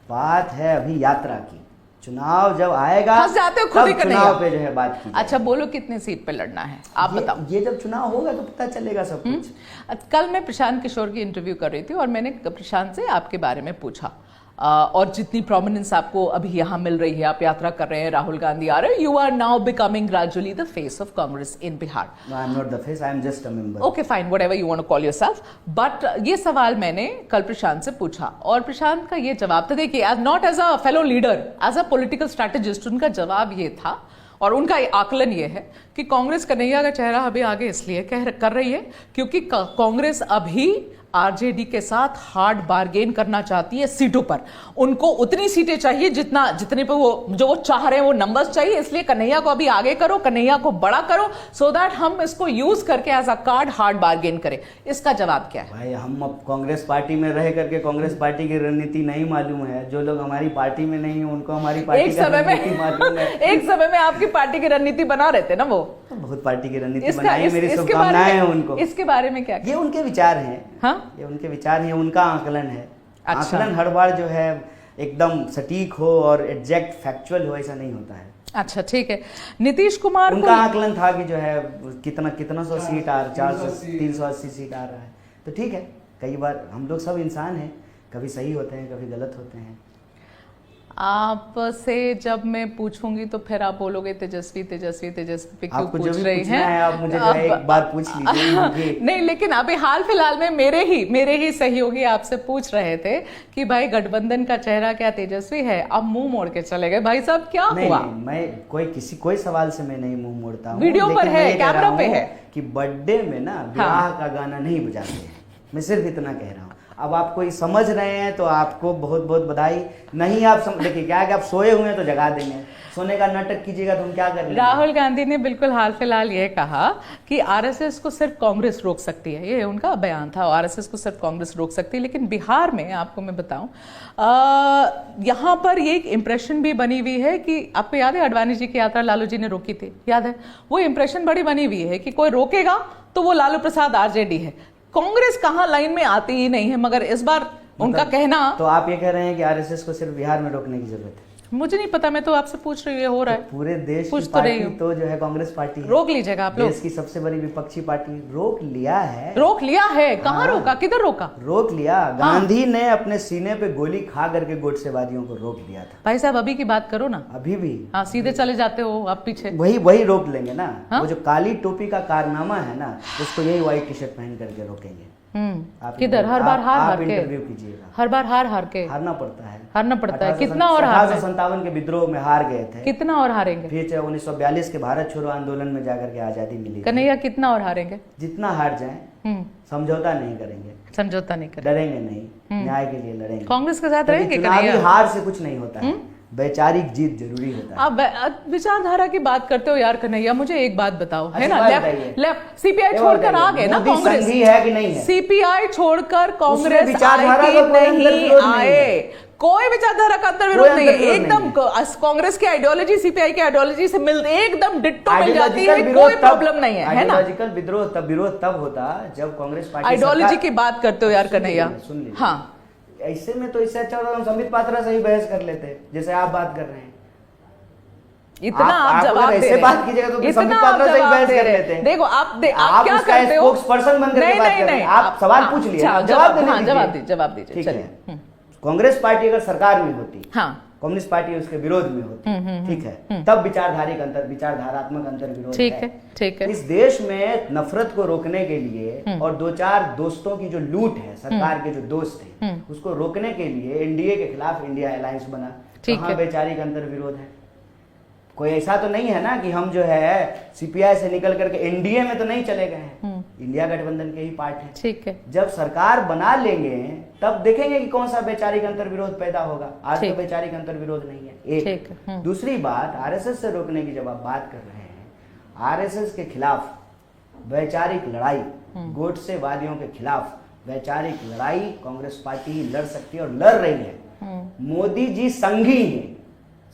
बात है अभी यात्रा की। चुनाव जब आएगा फंस जाते हो खुद ही चुनाव पे जो है बात की। अच्छा बोलो कितनी सीट पे लड़ना है आप बताओ? ये जब चुनाव होगा तो पता चलेगा सब कुछ। कल मैं प्रशांत किशोर की इंटरव्यू कर रही थी और मैंने प्रशांत से आपके बारे में पूछा और जितनी प्रोमिनेंस आपको अभी यहाँ मिल रही है, आप यात्रा कर रहे हैं, राहुल गांधी आ रहे हैं, you are now becoming gradually the face of Congress in Bihar. I am not the face, I am just a member. Okay fine, whatever you want to call yourself. But ये सवाल मैंने कल प्रशांत से पूछा और प्रशांत का ये जवाब था, देखिए not as a fellow leader, as a political strategist, उनका जवाब ये था और उनका आकलन ये है कि कांग्रेस कन्हैया का चेहरा अभी आगे इसलिए कर रही है क्योंकि कांग्रेस अभी आरजेडी के साथ हार्ड बार्गेन करना चाहती है सीटों पर। उनको उतनी सीटें चाहिए जितने पे वो चाह रहे हैं, वो नंबर्स चाहिए, इसलिए कन्हैया को अभी आगे करो, कन्हैया को बड़ा करो, सो दैट हम इसको यूज करके as a card hard bargain करें। इसका जवाब क्या है? भाई हम अब कांग्रेस पार्टी में रह करके कांग्रेस पार्टी की रणनीति नहीं मालूम है। जो लोग हमारी पार्टी में नहीं है उनको हमारी पार्टी एक समय में आपकी पार्टी की रणनीति बना रहे थे ना, वो बहुत पार्टी की रणनीति बनाई, मेरी शुभकामनाएं हैं उनको। इसके बारे में क्या? ये उनके विचार हैं। हाँ, ये उनके विचार हैं, उनका आकलन है। अच्छा। आकलन हर बार जो है एकदम सटीक हो और एग्जैक्ट फैक्चुअल हो, ऐसा नहीं होता है। अच्छा ठीक है। नीतीश कुमार उनका आकलन था कि जो है कितना सौ सीट आ रहा, 380 सीट आ रहा है, तो ठीक है। कई बार हम लोग सब इंसान हैं, कभी सही होते हैं, कभी गलत होते हैं। आपसे जब मैं पूछूंगी तो फिर आप बोलोगे तेजस्वी पे क्यों पूछ रही हैं? आप मुझे जो है एक बार पूछ लीजिए। नहीं, लेकिन अभी हाल फिलहाल में मेरे ही सहयोगी आपसे पूछ रहे थे कि भाई गठबंधन का चेहरा क्या तेजस्वी है, अब मुंह मोड़ के चले गए। भाई साहब क्या हुआ? मैं कोई सवाल से मैं नहीं मुंह मोड़ता हूँ। वीडियो पर है, कैमरा पे है कि बर्थडे में ना विवाह का गाना नहीं बजाते हैं। मैं सिर्फ इतना कह रहा हूँ। अब आप कोई समझ रहे हैं तो आपको बहुत बहुत बधाई। नहीं आप देखिए क्या है कि आप सोए हुए हैं तो जगा देंगे, सोने का नाटक कीजिएगा तो हम क्या करेंगे? राहुल गांधी ने बिल्कुल हाल फिलहाल ये कहा कि आरएसएस को सिर्फ कांग्रेस रोक सकती है, ये उनका बयान था, आरएसएस को सिर्फ कांग्रेस रोक सकती है। लेकिन बिहार में आपको मैं बताऊं, यहाँ पर ये एक इंप्रेशन भी बनी हुई है कि आपको याद है आडवाणी जी की यात्रा लालू जी ने रोकी थी, याद है? वो इंप्रेशन बड़ी बनी हुई है कि कोई रोकेगा तो वो लालू प्रसाद आरजेडी है। कांग्रेस कहां लाइन में आती ही नहीं है, मगर इस बार उनका कहना। तो आप ये कह रहे हैं कि आरएसएस को सिर्फ बिहार में रोकने की जरूरत है? मुझे नहीं पता, मैं तो आपसे पूछ रही हूँ, हो रहा है। पूरे देश की पार्टी तो जो है कांग्रेस पार्टी है। रोक लीजिएगा आप लोग। देश की सबसे बड़ी विपक्षी पार्टी रोक लिया है। कहाँ रोका, किधर रोका? रोक लिया। गांधी ने अपने सीने पे गोली खा करके गोडसेवादियों को रोक दिया था। भाई साहब अभी की बात करो ना। अभी भी? हाँ, सीधे चले जाते हो आप पीछे। वही रोक लेंगे ना। वो जो काली टोपी का कारनामा है ना, उसको यही व्हाइट टी शर्ट पहन करके रोकेंगे। किधर? हर बार हार के इंटरव्यू कीजिएगा। हर बार हार के हारना पड़ता है। कितना और हार? 1857 के विद्रोह में हार गए थे। कितना और हारेंगे? फिर 1942 के भारत छोड़ो आंदोलन में जाकर के आजादी मिली। कन्हैया कितना और हारेंगे? जितना हार जाए समझौता नहीं करेंगे, समझौता नहीं करेंगे, डरेंगे नहीं, न्याय के लिए लड़ेंगे। कांग्रेस के साथ रहेंगे। चुनावी हार से कुछ नहीं होता है, वैचारिक जीत जरूरी होता है। आप विचारधारा की बात करते हो यार कन्हैया, मुझे एक बात बताओ, है ना, बात बताइए। लेफ्ट सीपीआई छोड़कर आ गए ना मोदी कांग्रेस, संघी है कि नहीं है? सीपीआई छोड़कर कांग्रेस विचारधारा आई का कि कोई अंतर नहीं विरोध नहीं आए, है। कोई विचारधारा का अंतर विरोध नहीं है, अंतर विरोध एकदम नहीं कांग्रेस की आइडियोलॉजी सीपीआई की आइडियोलॉजी से मिल एकदम डिट्टो मिल जाती है, आइडियोलॉजिकल कोई प्रॉब्लम नहीं है, है ना। आइडियोलॉजिकल विरोध तब होता जब कांग्रेस पार्टी आइडियोलॉजी की बात करते हो यार कन्हैया, सुन लीजिए। हाँ, ऐसे में तो इससे अच्छा होता हम संबित पात्रा से ही बहस कर लेते, जैसे आप बात कर रहे हैं। इतना आप जवाब दे ऐसे रहे बात कीजिएगा तो इतना संबित आप पात्रा से ही जवाब बहस दे कर रहे लेते हैं। देखो आप क्या उसका करते हो, स्पोक्सपर्सन बनकर के बात कर रहे हैं। आप सवाल पूछ लिए, जवाब जवाब दीजिए, ठीक चलिए। है। कांग्रेस पार्टी अगर सरकार में होती, हाँ, कम्युनिस्ट पार्टी उसके विरोध में होती, ठीक है, तब विचारधारात्मक अंतर विरोध ठीक है, ठीक है। इस देश में नफरत को रोकने के लिए और दो चार दोस्तों की जो लूट है, सरकार के जो दोस्त हैं, उसको रोकने के लिए एनडीए के खिलाफ इंडिया अलायंस बना। कहाँ वैचारिक अंतर विरोध है? कोई ऐसा तो नहीं है ना कि हम जो है सीपीआई से निकल करके एनडीए में तो नहीं चले गए हैं, इंडिया गठबंधन के ही पार्ट है। ठीक है, जब सरकार बना लेंगे तब देखेंगे कि कौन सा वैचारिक अंतर विरोध पैदा होगा। आज तो वैचारिक अंतर विरोध नहीं है। एक दूसरी बात, आरएसएस से रोकने की जब आप बात कर रहे हैं, आरएसएस के खिलाफ वैचारिक लड़ाई, गोडसेवादियों के खिलाफ वैचारिक लड़ाई कांग्रेस पार्टी ही लड़ सकती है और लड़ रही है। मोदी जी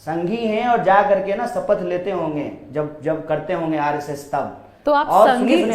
संघी हैं और जा करके ना शपथ लेते होंगे जब करते होंगे आरएसएस तब। तो आप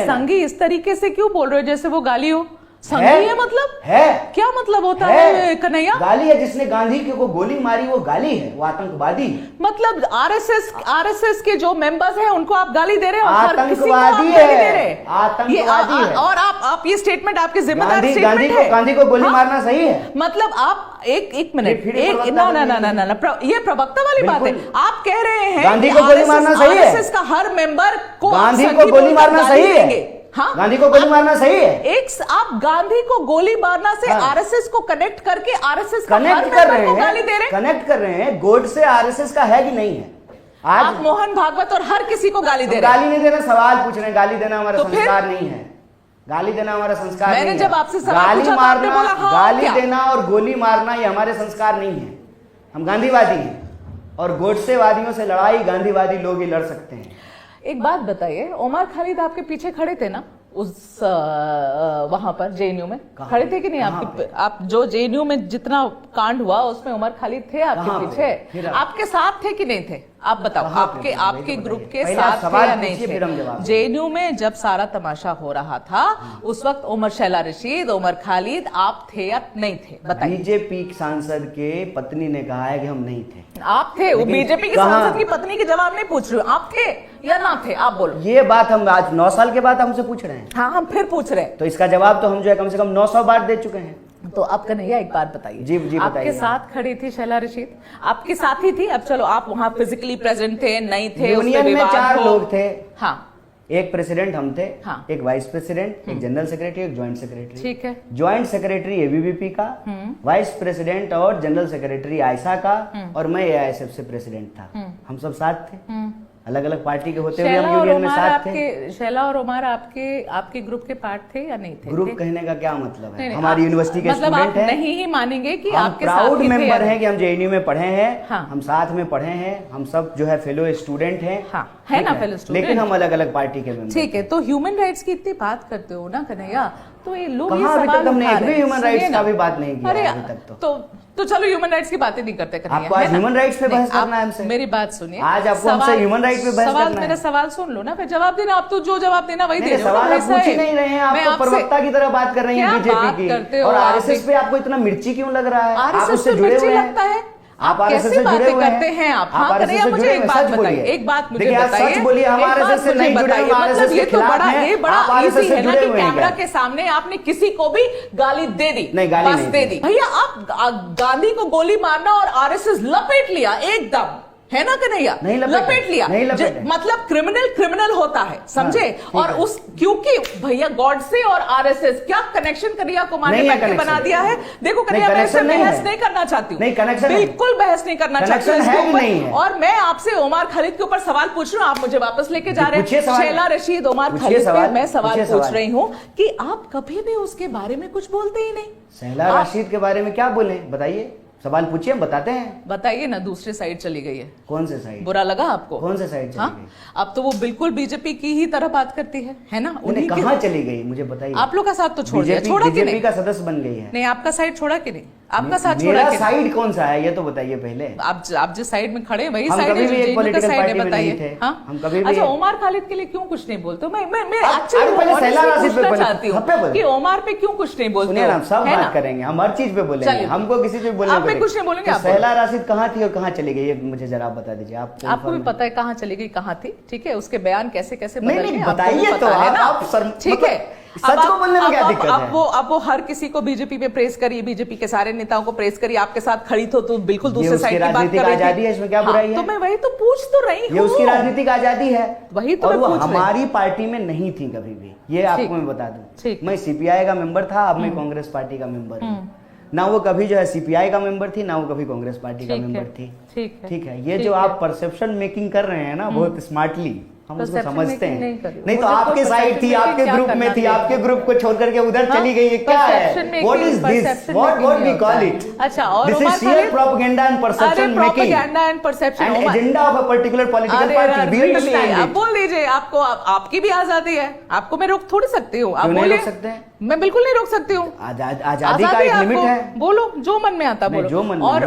संघी इस तरीके से क्यों बोल रहे हो जैसे वो गाली हो? संघी है मतलब है, क्या मतलब होता है कन्हैया? गाली है। जिसने गांधी को गोली मारी वो गाली है, वो आतंकवादी है। मतलब आरएसएस के जो मेंबर्स हैं उनको आप गाली दे रहे हो, आतंकवादी है, आतंकवादी है। और आप ये स्टेटमेंट आपकी जिम्मेदारी स्टेटमेंट है। गांधी को गोली मारना सही है? मतलब आप एक मिनट, ना ये प्रवक्ता वाली बात है। आप कह रहे हैं गांधी को गोली मारना सही है? आरएसएस का हर मेंबर को गांधी को गोली मारना सही है? हाँ, गांधी को गोली मारना सही है? आप गांधी को गोली मारना से आरएसएस को कनेक्ट करके आरएसएस का कनेक्ट कर रहे हैं, कनेक्ट कर रहे हैं। गोडसे आरएसएस का है कि नहीं है? आज आप मोहन भागवत और हर किसी को गाली दे रहे हैं। गाली नहीं देना, सवाल पूछ रहे हैं। गाली देना हमारा संस्कार नहीं है। गाली देना हमारा संस्कार नहीं है। मैंने जब आपसे सवाल पूछा तो आपने बोला हाँ, गाली देना और गोली मारना ये हमारे संस्कार नहीं है। हम गांधीवादी हैं और गोडसेवादियों से लड़ाई गांधीवादी लोग ही लड़ सकते हैं। एक बात बताइए, उमर खालिद आपके पीछे खड़े थे ना उस वहां पर जेएनयू में? खड़े थे कि नहीं? आप जो जेएनयू में जितना कांड हुआ उसमें उमर खालिद थे आपके पीछे? आपके साथ थे कि नहीं थे? आप बताओ, आपके ग्रुप के साथ थे या नहीं थे? जेएनयू में जब सारा तमाशा हो रहा था उस वक्त उमर शैला रशीद, उमर खालिद, आप थे या नहीं थे? बताइए। बीजेपी सांसद के पत्नी ने कहा है कि हम नहीं थे। आप थे? वो बीजेपी के सांसद की पत्नी के जवाब नहीं पूछ रहे हो, आप थे या ना थे? आप बोलो। ये बात हम आज 9 साल के बाद हमसे पूछ रहे हैं। हाँ, हम फिर पूछ रहे हैं। तो इसका जवाब तो हम जो है कम से कम 900 बार दे चुके हैं। तो आप कन्हैया एक बात बताइए। जी बताइए। आपके साथ खड़ी थी शैला रशीद, आपके साथ ही थी। अब चलो आप वहां फिजिकली प्रेजेंट थे नहीं थे, यूनियन में 4 लोग थे। हाँ, एक प्रेसिडेंट हम थे, हाँ, एक वाइस प्रेसिडेंट, एक जनरल सेक्रेटरी, एक ज्वाइंट सेक्रेटरी। ठीक है। ज्वाइंट सेक्रेटरी एबीवीपी का, वाइस प्रेसिडेंट और जनरल सेक्रेटरी आयशा का, और मैं एआईएसएफ से प्रेसिडेंट था। हम सब साथ थे, अलग अलग पार्टी के होते हुए हम यूनियन में साथ थे। शैला और उमर आपके ग्रुप के पार्ट थे या नहीं थे? ग्रुप कहने का क्या मतलब है? हमारी यूनिवर्सिटी के मतलब स्टूडेंट हैं। नहीं ही मानेंगे कि आपके प्राउड मेंबर हैं कि हम जेएनयू में पढ़े हैं। हाँ। हम साथ में पढ़े हैं, हम सब जो है फेलो स्टूडेंट हैं। हाँ, है ना फेलो स्टूडेंट, लेकिन हम अलग अलग पार्टी के मेंबर। ठीक है। तो ह्यूमन राइट्स की इतनी बात करते हो ना कन्हैया, तो ये लोग ये सवाल हमने एक भी ह्यूमन राइट्स का भी बात नहीं किया अरे अभी तक। तो चलो ह्यूमन राइट्स की बातें नहीं करते कन्हैया। आपको आज ह्यूमन राइट्स पे बहस करना है हमसे? मेरी बात सुनिए, आज आपको हमसे ह्यूमन राइट्स पे बहस करना है? मेरा सवाल सुन लो ना, फिर जवाब देना। आप तो जो जवाब देना वही दे रहे हो। सवाल आप पूछ ही नहीं रहे हैं, आप तो प्रवक्ता की तरह बात कर रहे हैं बीजेपी की। और आरएसएस पे आपको इतना मिर्ची क्यों लग रहा है? आप उससे जुड़े हुए लगता है? आप आरएसएस से जुड़े हुए करते हैं आप? हाँ कन्हैया, मुझे एक बात बताइए, एक बात मुझे बताइए। सच बोलिए, हम आरएसएस से नहीं जुड़े हैं, मतलब ये तो बड़ा इजी है ना कि कैमरा के सामने आपने किसी को भी गाली दे दी। नहीं, गाली नहीं दे दी। भैया आप गांधी को गोली मारना और आरएसएस लपेट लिया एकदम, है ना कन्हैया? नहीं लपेट लिया, मतलब क्रिमिनल होता है, समझे? हाँ, और उस क्योंकि भैया गॉडसे और आरएसएस क्या कनेक्शन कन्हैया कुमार ने बना दिया है। देखो कन्हैया, मैं इससे बहस नहीं करना चाहती हूँ, बिल्कुल बहस नहीं करना चाहती हूँ। और मैं आपसे उमर खालिद के ऊपर सवाल पूछ रही हूँ, आप मुझे वापस लेके जा रहे हैं। शैला रशीद, उमर खालिद पे मैं सवाल पूछ रही हूँ कि आप कभी भी उसके बारे में कुछ बोलते ही नहीं। शैला रशीद के बारे में क्या बोले बताइए? सवाल पूछिए, बताते हैं। बताइए ना, दूसरी साइड चली गई है। कौन से साइड? बुरा लगा आपको? कौन से साइड चली हाँ? गई? अब तो वो बिल्कुल बीजेपी की ही तरह बात करती है ना? उन्हें कहाँ चली गई मुझे बताइए। आप लोग का साथ तो छोड़ दिया, छोड़ा कि बीजेपी नहीं? का सदस्य बन गई है। नहीं, आपका साइड छोड़ा कि नहीं? आपका साथ छोड़ा मेरा कि साइड कौन सा है ये तो बताइए पहले। आप जिस साइड में खड़े हैं वही हम साइड कभी है, भी एक जेडीयू का पॉलिटिकल साइड है, पार्टी में नहीं बताइए। थे। हाँ? हम कभी भी अच्छा, ओमार खालिद के लिए क्यों कुछ नहीं बोलते हो? मैं एक्चुअली पहले शैला राशिद पे बोले, चाहती हूँ कि ओमार पे क्यों कुछ नहीं बोलते सुनिए हो? ना, सब है बात ना? करेंगे, हम हर चीज पे बोलेंगे, चलिए। हमको किसी चीज बोलने आप पे कुछ नहीं बोलेंगे, आप शैला राशिद कहाँ थी और कहाँ चली गई ये मुझे जरा बता दीजिए। आपको भी पता है कहाँ चली गई, कहाँ थी, ठीक है? उसके बयान कैसे कैसे नहीं, बदल नहीं, गए, आपको भी बताइए पता तो है ना? आप ठीक मतलब है, सच को बोलने में क्या दिक्कत है? अब वो हर किसी को बीजेपी पे प्रेस करिए, बीजेपी के सारे नेताओं को प्रेस करिए, आपके साथ खड़ी तो बिल्कुल दूसरे साइड की बात कर रही थी। आजादी है, इसमें क्या बुराई है? तो मैं वही तो पूछ तो रही हूँ, ये उसकी राजनीतिक आजादी है, वही तो और वो मैं पूछ रही हूँ। हमारी पार्टी में नहीं थी कभी भी, ये आपको मैं बता दूं। मैं सीपीआई का मेंबर था, अब मैं कांग्रेस पार्टी का मेंबर हूँ। ना वो कभी जो है सीपीआई का मेंबर थी, ना वो कभी कांग्रेस पार्टी का मेंबर थी। ठीक है, ये जो आप परसेप्शन मेकिंग कर रहे हैं ना बहुत स्मार्टली, हम उसको समझते हैं। नहीं तो आपके साइड थी, आपके ग्रुप में थी, आपके ग्रुप को छोड़ करके उधर चली गई, ये क्या है? What is this? What we call it? अच्छा, और this is sheer propaganda and perception making, propaganda and perception agenda of a particular political party. We understand आप बोल दीजिए, आपको आपकी भी आजादी है, आपको मैं रोक थोड़ी सकती हूँ। आप बोल सकते हैं, मैं बिल्कुल नहीं रोक सकती हूँ। आजादी का एक लिमिट है, बोलो जो मन में आता बोलो। जो मन में, और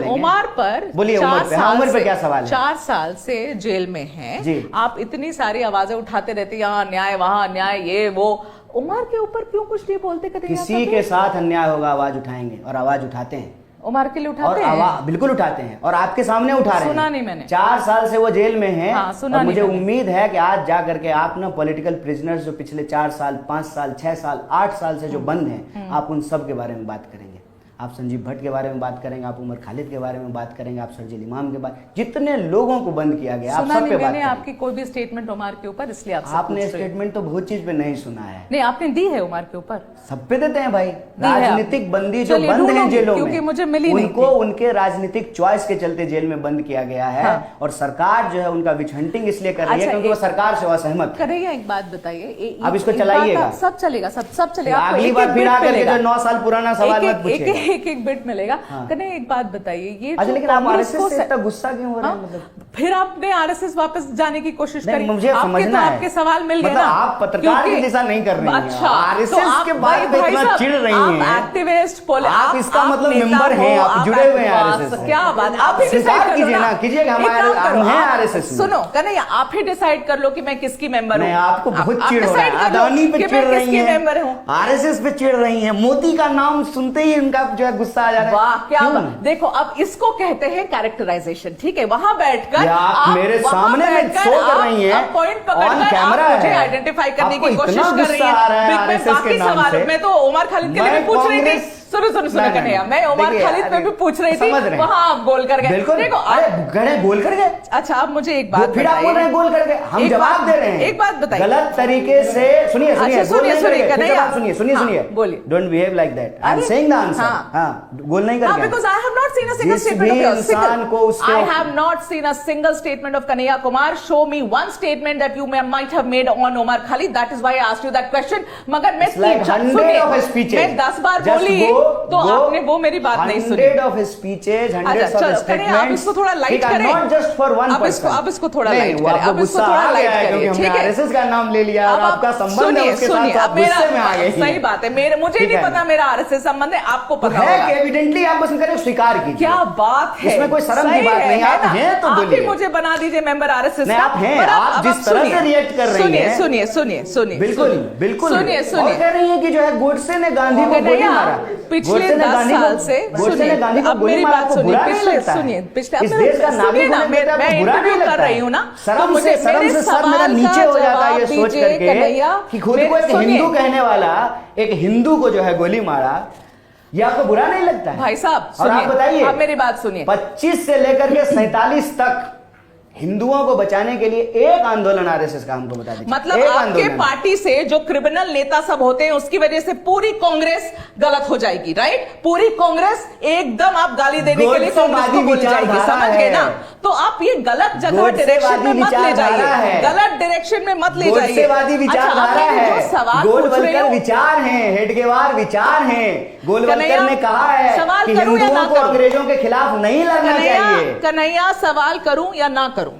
ओमार पर बोलिए, उमर पे क्या सवाल है? 4 साल से जेल में है, आप इतनी सारी आवाजें उठाते रहते, यहाँ न्याय वहां न्याय, ये वो। उमर के ऊपर क्यों कुछ नहीं बोलते? किसी के साथ अन्याय होगा आवाज उठाएंगे, और आवाज उठाते हैं। उमर के लिए उठाते हैं, बिल्कुल उठाते हैं, और आपके सामने उठा रहे हैं। सुना नहीं मैंने। 4 साल से वो जेल में है। हाँ, सुना और मुझे नहीं उम्मीद है कि आज जा करके आप ना पॉलिटिकल प्रिजनर्स जो पिछले 4 साल 5 साल 6 साल 8 साल से जो बंद हैं, आप उन सब के बारे में बात करेंगे। आप संजीव भट्ट के बारे में बात करेंगे, आप उमर खालिद के बारे में बात करेंगे, आप शर्जील इमाम के बारे, जितने लोगों को बंद किया गया, आप सब पे बात करेंगे। आपकी कोई भी स्टेटमेंट उमर के ऊपर, इसलिए आपने स्टेटमेंट तो बहुत चीज पे नहीं सुना है। नहीं, आपने दी है उमर के ऊपर, सब पे देते हैं भाई। राजनीतिक बंदी जो बंद है जेलों में, मुझे मिली उनको उनके राजनीतिक चॉइस के चलते जेल में बंद किया गया है। और सरकार जो है उनका विच हंटिंग इसलिए कर रही है क्योंकि वो सरकार से असहमत करेगा। एक बात बताइए, अब इसको चलाइएगा, सब चलेगा, सब चलेगा। अगली बार फिर आकर के जो 9 साल पुराना सवाल मत पूछिए, एक बिट मिलेगा। कने एक बात बताइए, ये अच्छा, लेकिन आप आरएसएस से इतना गुस्सा क्यों हो रहे हैं? मतलब फिर आपने आरएसएस वापस जाने की कोशिश करी, मुझे समझना है। आपके सवाल मिल गए मतलब ना, आप पत्रकार के जैसा नहीं कर रही हैं। अच्छा, आरएसएस के बारे में इतना चिढ़ रही हैं, एक्टिविस्ट, आप इसका मतलब मेंबर हैं, आप जुड़े हुए हैं आरएसएस से। क्या बात, आप ही डिसाइड कीजिए ना, कीजिएगा, हम हैं आरएसएस में। सुनो कन्हैया, आप ही डिसाइड कर लो कि मैं किसकी मेंबर हूं। आपको बहुत चिढ़ हो रहा है, अदानी पे चिढ़ रही हैं, आरएसएस पे चिढ़ रही हैं, मोदी का नाम सुनते ही उनका जो है गुस्सा आ जा रहा है। वाह, क्या देखो, अब इसको कहते हैं कैरेक्टराइजेशन। ठीक है, वहां बैठकर आप मेरे सामने में शो कर रही हैं, पॉइंट पकड़कर आप मुझे आइडेंटिफाई करने की कोशिश कर रही हैं। बाकी सवाल मैं तो उमर खालिद के लिए पूछ रही थी। सुनो कन्हैया, मैं उमर खालिद पे भी पूछ रही थी, वहां आप गोल कर गए। देखो, अरे गोल कर गए। अच्छा, आप मुझे एक बात फिर आप बोल रहे हैं गोल कर गए, हम जवाब दे रहे हैं। एक बात बताइए, गलत तरीके से सुनिए कन्हैया, सुनिए, बोलिए, don't behave like that. I am saying the answer. हां, गोल नहीं कर गए, because I have not seen a single statement of yours. I have not seen a single statement of Kanhaiya Kumar. Show me one statement that you might have made on Omar Khalid. That is why I asked you that question. मगर मैं मैं 10 बार बोली तो आपने वो मेरी बात नहीं सुनी। 100 of speeches, 100 of statements. आप इसको थोड़ा लाइट करें, not just for one person. अब इसको थोड़ा लाइट करें, अब इसको थोड़ा लाइट करें, ठीक है? आरएसएस का नाम ले लिया और आपका संबंध है उसके साथ, आप गुस्से में आ गए। सही बात है, मुझे नहीं पता मेरा आरएसएस संबंध है, आपको पता होगा। एविडेंटली आप बस करें, स्वीकार कीजिए। क्या बात है, इसमें कोई शर्म की बात नहीं। आप हैं तो बोलिए, आप मुझे बना दीजिए मेंबर आरएसएस का। आप हैं, आप जिस तरह से रिएक्ट कर रही हैं, सुनिए, बिल्कुल सुनिए, और कह रही हैं कि जो है गोडसे ने गांधी को गोली मारा। पिछले 10 साल से अब मेरी बात सुनिए, पिछले इस देश का नागरिक होने में मैं इंटरव्यू कर रही हूँ ना, शर्म से सर मेरा नीचे हो जाता है ये सोच करके कि खुद को एक हिंदू कहने वाला एक हिंदू को जो है गोली मारा, ये आपको बुरा नहीं लगता है? भाई साहब, और आप बताइए, आप मेरी बात सुनिए, 25 से लेकर के 47 तक हिंदुओं को बचाने के लिए एक आंदोलन आरएसएस का हमको बता दीजिए। मतलब एक आपके आंदोलन। पार्टी से जो क्रिमिनल नेता सब होते हैं उसकी वजह से पूरी कांग्रेस गलत हो जाएगी, राइट? पूरी कांग्रेस एकदम आप गाली देने के लिए कांग्रेस को बोल जाएगी, समझ गए ना? तो आप ये गलत जगह डायरेक्शन में मत ले जाइए, गलत डायरेक्शन में मत ले जाइए। गोडसेवादी विचारधारा है, गोलवलकर विचार हैं, हेडगेवार विचार हैं। गोलवलकर ने कहा है कि हिंदुओं को अंग्रेजों के खिलाफ नहीं लड़ना चाहिए। कन्हैया, सवाल करूं या ना करूं,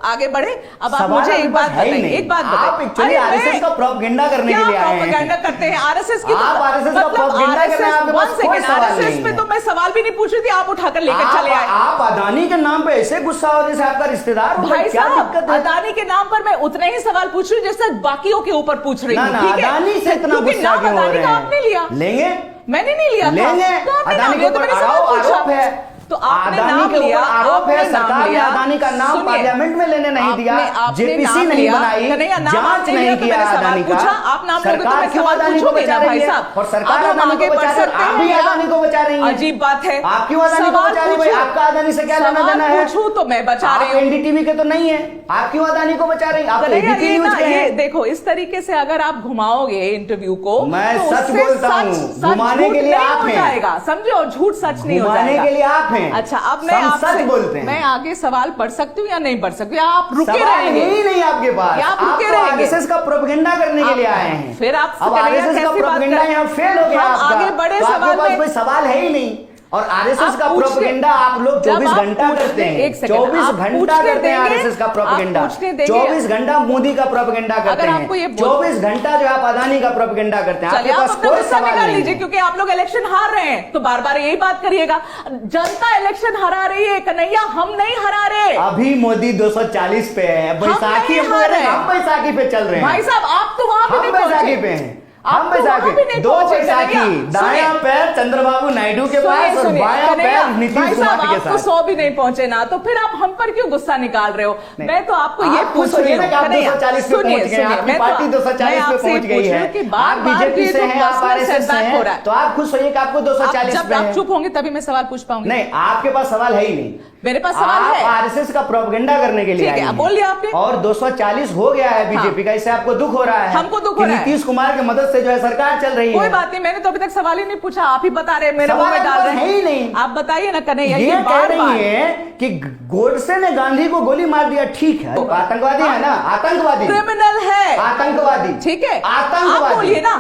आगे बढ़े। अब आप मुझे एक बात बताइए, एक बात बताइए। आप एक्चुअली आरएसएस का प्रोपेगेंडा करने के लिए आए हैं। प्रोपेगेंडा करते हैं आरएसएस की? आप आरएसएस का प्रोपेगेंडा करने हैं, आपके पास कोई सवाल नहीं आरएसएस पे तो मैं सवाल भी नहीं पूछ रही थी, आप उठाकर लेकर चले आए। आप अदानी के नाम पे ऐसे गुस्सा हो जैसे आपका रिश्तेदार। भाई साहब, अदानी के नाम पर मैं उतने ही सवाल पूछ रही हूँ जैसे बाकियों के ऊपर पूछ रही हूँ। अदानी से इतना गुस्सा क्यों हो रहे हैं? आपने लिया, लेंगे, मैंने नहीं लिया। लेंगे। अदानी के ऊपर आरोप है, तो आपने नाम के लिया, आरोप है। आपने सरकार ने नाम अदानी का नाम पार्लियामेंट में लेने नहीं दिया, जेपीसी नहीं बनाई, जांच नहीं किया अदानी का। आप नाम लोगे तो सरकार मैं क्यों सवाल अदानी को बचा रही है? और सरकार अदानी को बचा रही है, आप भी अदानी को बचा रही है। अजीब बात है, आप क्यों अदानी को बचा रही है? आपका अदानी से क्या लेना देना है? पूछूं तो मैं बचा रही हूँ। एनडीटीवी के तो नहीं है, आप क्यों अदानी को बचा रही? आप एबीपी न्यूज के हैं। देखो, इस तरीके से अगर आप घुमाओगे इंटरव्यू को, मैं सच बोलता हूँ, घुमाने के लिए आप हैं, समझो, झूठ सच नहीं हो जाएगा, घुमाने के लिए आप हैं। अच्छा, अब मैं सच बोलते हैं। मैं आगे सवाल पढ़ सकती हूँ या नहीं पढ़ सकती? आप रुके रहेंगे? नहीं आपके पास, आप रुके रहेंगे? आरएसएस का प्रोपेगेंडा करने के लिए आए हैं। फिर आप आरएसएस का प्रोपेगेंडा यहाँ फेल हो गया। आगे बड़े सवाल में कोई सवाल है ही नहीं। और आरएसएस का प्रोपेगेंडा आप लोग 24 घंटा करते हैं, 24 घंटा करते हैं आरएसएस का प्रोपेगेंडा, 24 घंटा मोदी का प्रोपेगेंडा करते हैं, 24 घंटा जो आप अदानी का प्रोपेगेंडा करते हैं। आपके पास कोई सवाल नहीं लीजिए, क्योंकि आप लोग इलेक्शन हार रहे हैं तो बार बार यही बात करिएगा। जनता इलेक्शन हरा रही है कन्हैया, हम नहीं हरा रहे। अभी मोदी 240 पे है, बैसाखी हम बैसाखी पे चल रहे हैं। भाई साहब, आप तो वहां पे बैसाखी पे हैं, हम बैसाखी, 2 बैसाखी, दायां पैर चंद्रबाबू नायडू के पास और बायां पैर नीतीश कुमार के साथ। 100 भी नहीं पहुंचे ना, तो फिर आप हम पर क्यों गुस्सा निकाल रहे हो? मैं तो आपको ये पूछ रही हूँ, 240 पे पहुंच गए, आपकी पार्टी 240 पे पहुंच गई है, आप बीजेपी से हैं, आप आरएसएस से हैं, तो आप खुश होइए कि आपको 240 पे है। आप चुप होंगे तभी मैं सवाल पूछ पाऊंगी। नहीं, आपके पास सवाल है ही नहीं, मेरे पास सवाल है। आरएसएस का प्रोपेगेंडा करने के लिए आए हैं, बोलिए आपने। और 240 हो गया है बीजेपी का, इससे आपको दुख हो रहा है? हमको दुख हो रहा है, नीतीश कुमार की मदद से जो है सरकार चल रही है। कोई बात नहीं, मैंने तो अभी तक सवाल ही नहीं पूछा, आप ही बता रहे हैं, मेरे मुंह में डाल रहे हैं। ही नहीं, आप बताइए ना कन्हैया। ये कह रही है कि गोडसे ने गांधी को गोली मार दिया, ठीक है, आतंकवादी है ना, आतंकवादी, क्रिमिनल है, आतंकवादी, ठीक है, आतंकवादी। आप बोलिए ना,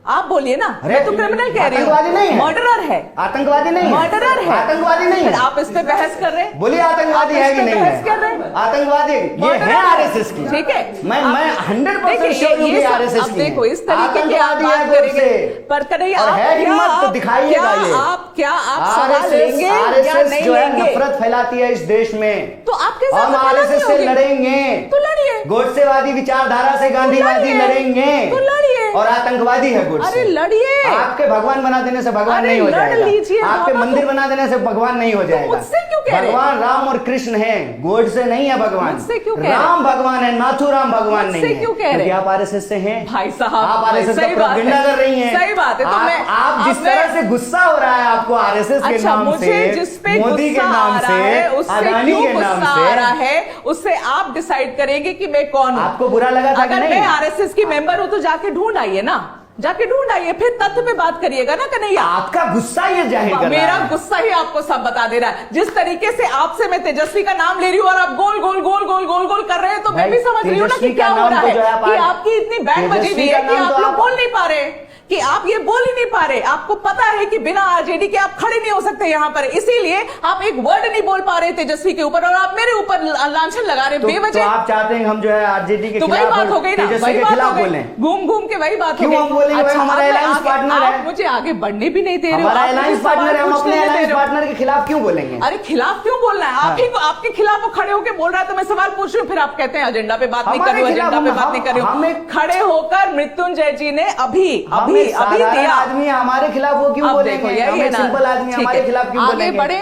आप बोलिए ना, मैं तो क्रिमिनल कह रही हूँ, आतंकवादी नहीं है, मर्डरर है, आतंकवादी नहीं है, मर्डरर है, आतंकवादी नहीं है। आप इस पे बहस कर रहे हैं? बोलिए आतंकवादी है कि नहीं है? आतंकवादी ये है आरएसएस की, ठीक है। मैं 100% श्योर हूं कि आरएसएस की। देखो, इस तरीके की आप बात करेंगे, पर कन्हैया हिम्मत तो दिखाइएगा। ये आप सवाल लेंगे या नहीं जो है लेंगे? नफरत फैलाती है इस देश में, तो आपके साथ हम आरएसएस से लड़ेंगे, तो लड़िए। गोडसेवादी विचारधारा से गांधीवादी लड़ेंगे, तो लड़िए। और आतंकवादी है गोडसे। अरे लड़िए। आपके भगवान बना देने से भगवान नहीं हो जाएगा, आपके मंदिर बना देने से भगवान नहीं हो जाएगा। मुझसे क्यों कह रहे हैं? भगवान राम और कृष्ण हैं, गोडसे नहीं है भगवान। मुझसे क्यों कह रहे हैं? राम भगवान है, नाथूराम भगवान नहीं है। क्यों कह रहे हैं? आप आरएसएस से हैं भाई साहब, आप आरएसएस का प्रोपेगेंडा कर रही हैं। सही बात है। तो मैं आप जिस तरह से गुस्सा हो रहा है आपको आरएसएस के नाम से, मोदी के नाम से, अदानी के नाम से, उससे आप डिसाइड करेंगे कि मैं कौन हूं। आपको बुरा लगा था कि नहीं? अगर मैं आरएसएस की मेंबर हूं तो जाके ढूंढ आइए ना, जाके ढूंढ आइए, फिर तथ्य पे बात करिएगा ना कन्हैया। आपका गुस्सा ये जाहिर कर रहा है। मेरा गुस्सा ही आपको सब बता दे रहा है। जिस तरीके से आपसे मैं तेजस्वी का नाम ले रही हूँ और आप गोल गोल गोल गोल गोल गोल कर रहे हैं, तो मैं भी समझ रही हूँ ना कि क्या हो रहा है, कि आपकी इतनी बैंड बजी हुई है कि आप लोग बोल नहीं पा रहे, कि आप ये बोल ही नहीं पा रहे। आपको पता है कि बिना आरजेडी के आप खड़े नहीं हो सकते यहाँ पर, इसीलिए आप एक वर्ड नहीं बोल पा रहे तेजस्वी के ऊपर, और आप मेरे ऊपर लांछन लगा रहे बेवजह। तो आप चाहते हैं हम जो है आरजेडी के खिलाफ, वही बात हो गई ना, वही बात हो गई, घूम घूम के वही बात हो गई। क्यों हम बोलेंगे? भाई हमारा अलायंस पार्टनर है, मुझे आगे बढ़ने भी नहीं दे रहे हो। हमारा अलायंस पार्टनर है, हम अपने अलायंस पार्टनर के खिलाफ क्यों बोलेंगे? अरे खिलाफ क्यों बोलना है? आप ही को, आपके खिलाफ वो खड़े होकर बोल रहा है, तो मैं सवाल पूछ रही हूँ, फिर आप कहते हैं एजेंडा पे बात नहीं कर रही हूँ, एजेंडा पे बात नहीं कर रही हूँ। खड़े होकर मृत्युंजय जी ने अभी दिया आदमी हमारे खिलाफ वो क्यों बोलेंगे? हम एक सिंपल आदमी हमारे खिलाफ क्यों बोलेंगे?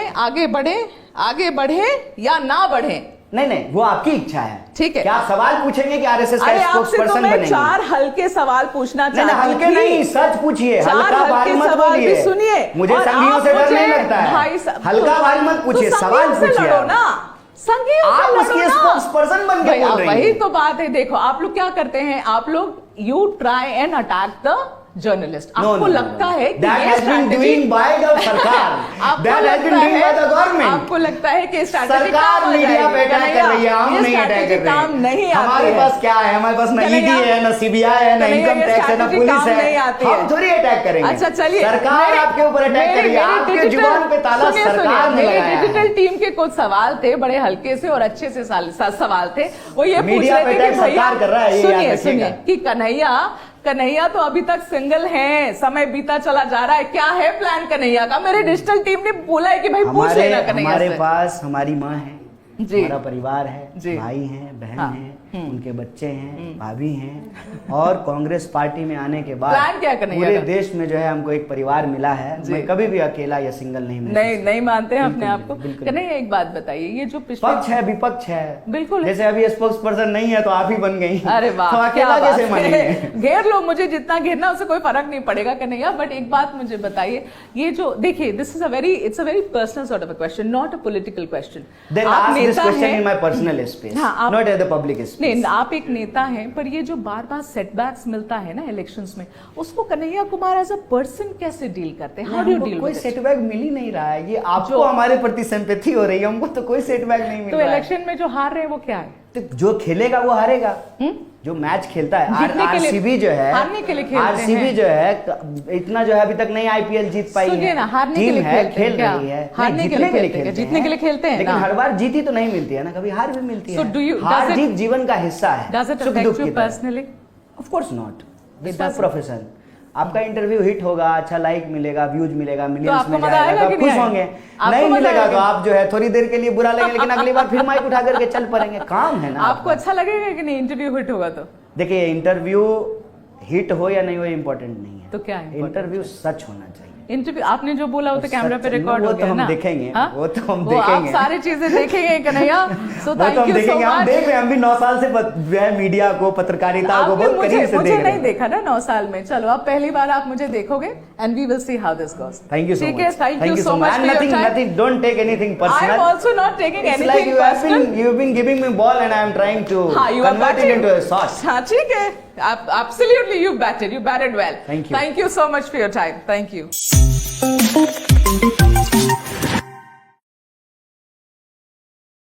आगे बढ़े या ना बढ़े, नहीं, वो आपकी इच्छा है, ठीक है। क्या आप सवाल पूछेंगे कि आरएसएस का स्पोक्सपर्सन बनेंगे? 4 हल्के सवाल पूछना चाहती हूं। हल्के नहीं, सच पूछिए, हल्का भारी मत बोलिए। सुनिए, मुझे संघियों से डर नहीं लगता है, भाई साहब, हल्का भारी मत पूछिए, सवाल पूछिए ना, संघीय से आप लड़ो उसके ना। स्पोक्सपर्सन बन के भाई, बोल अब रही वही हैं। तो बात है। देखो आप लोग क्या करते हैं, आप लोग you try and attack the journalist. आपको लगता है कि that ये has been strategy- doing by the सरकार, आपको that has been लगता doing by है- the government। आपको लगता है कि strategy सरकार काम आ मीडिया जाएगी। पे अटैक कर रही है, हम ये नहीं अटैक strategy कर रहे काम नहीं हैं। आती हमारे है। पास क्या है, हमारे पास न ईडी है, न सीबीआई है, न कन्हैया, इनकम ये टैक्स है, न strategy पुलिस काम नहीं आती है। है। हम थोड़ी अटैक करेंगे। अच्छा चलिए, सरकार आपके ऊपर अटैक कर रही है, आपके जुबान पे ताला सरकार ने लगाया है। डिजिटल टीम के कुछ सवाल थे, बड़े हल्के से और अच्छे से सवाल थे। वो ये पूछ मीडिया रहे पे थे कि अटैक सरकार कर रहा है, ये याद सुनिए रखिएगा। सुनिए कि कन्हैया तो अभी तक सिंगल हैं, समय बीता चला जा रहा है, क्या है प्लान कन्हैया का? मेरे डिजिटल टीम ने बोला है कि भाई पूछ लेना कन्हैया हमारे से। पास हमारी माँ है, जी। हमारा परिवार है, जी। भाई हैं, बहन हाँ। हैं, उनके बच्चे हैं, भाभी हैं, और कांग्रेस पार्टी में आने के बाद प्लान क्या कन्हैया पूरे का? देश में जो है हमको एक परिवार मिला है। जी। मैं कभी भी अकेला या सिंगल नहीं महसूस नहीं मानते हैं अपने आप को। बिल्कुल। कन्हैया एक बात बताइए, ये जो पिछले पक्ष है विपक्ष है, बिल्कुल है। जैसे अभी स्पोक्स पर्सन नहीं है तो आप ही बन गई। अरे वाह, तो क्या अकेला बात कैसे है। मानेंगे? घेर लो मुझे, जितना घेरना उससे कोई फर्क नहीं पड़ेगा कन्हैया। बट एक बात मुझे बताइए, ये जो देखिए this is it's a very personal sort of a question, not a political question. Then आप ask this नेता question हैं, in my personal space, हाँ, आप- not at the public space. नहीं आप एक नेता हैं, पर ये जो बार बार सेटबैक्स मिलता है ना इलेक्शंस में, उसको Kanhaiya Kumar as a person कैसे डील करते हैं? हाउ डू यू डील कोई विद इट? सेटबैक मिल ही नहीं रहा है। ये आपको जो- हमारे प्रति सिंपैथी हो रही है, हमको तो कोई सेटबैक नहीं मिल तो रहा है। इलेक्शन में जो हार रहे हैं वो क्या है? तो जो खेलेगा वो हारेगा। जो मैच खेलता है, जीतने के लिए- आरसीबी जो है, हारने के लिए खेलते आरसीबी हैं। जो है इतना जो है अभी तक नहीं आईपीएल जीत पाई सुनिए है। ना, हारने के टीम लिए है, खेलते हैं खेल क्या? रही है, हारने नहीं, के लिए जीतने खेलते हैं, जीतने के लिए खेलते हैं लेकिन ना। हर बार जीती तो नहीं मिलती है ना, कभी हार भी मिलती So do है। you- हार does it- जीत जीवन का हिस्सा है, Does it सुख affect दुख you की तरह। personally? Of course not. It It's my doesn't. profession. आपका इंटरव्यू हिट होगा, अच्छा लाइक मिलेगा, व्यूज मिलेगा, मिलियंस आपको में मजा जाएगा, आएगा तो कि आप खुश नहीं होंगे। आएगा? नहीं आपको मजा मिलेगा तो आएगा? आप जो है थोड़ी देर के लिए बुरा लगेगा, लेकिन अगली बार फिर माइक उठा करके चल पड़ेंगे। काम है ना आपको अच्छा लगेगा कि नहीं इंटरव्यू हिट होगा तो? देखिए, इंटरव्यू हिट हो या नहीं हो इम्पोर्टेंट नहीं है। तो क्या है इंटरव्यू सच होना चाहिए। इंटरव्यू आपने जो बोला वो तो कैमरा पे सच- रिकॉर्ड वो हो तो गया हम ना? देखेंगे, हाँ? वो तो हम वो आप देखेंगे। सारी चीजें देखेंगे कन्हैया। सो वो तो थैंक हम यू सो देखेंगे, हम मच। देख रहे हैं, हम भी 9 साल से जो है मीडिया को, पत्रकारिता को आपने बहुत करीब से मुझे देख रहे नहीं हैं। देखा ना 9 साल में। चलो अब पहली बार आप मुझे देखोगे and we will see how this goes. Thank you so ठीक है, much. Thank you so much And for your nothing, time. nothing. Don't take anything I personal. Am also not taking It's like anything personal. you've been giving me ball and I am trying to हाँ, you are convert it batting. into a sauce. हाँ ठीक है, absolutely you batted well. Thank you. Thank you so much for your time. Thank you.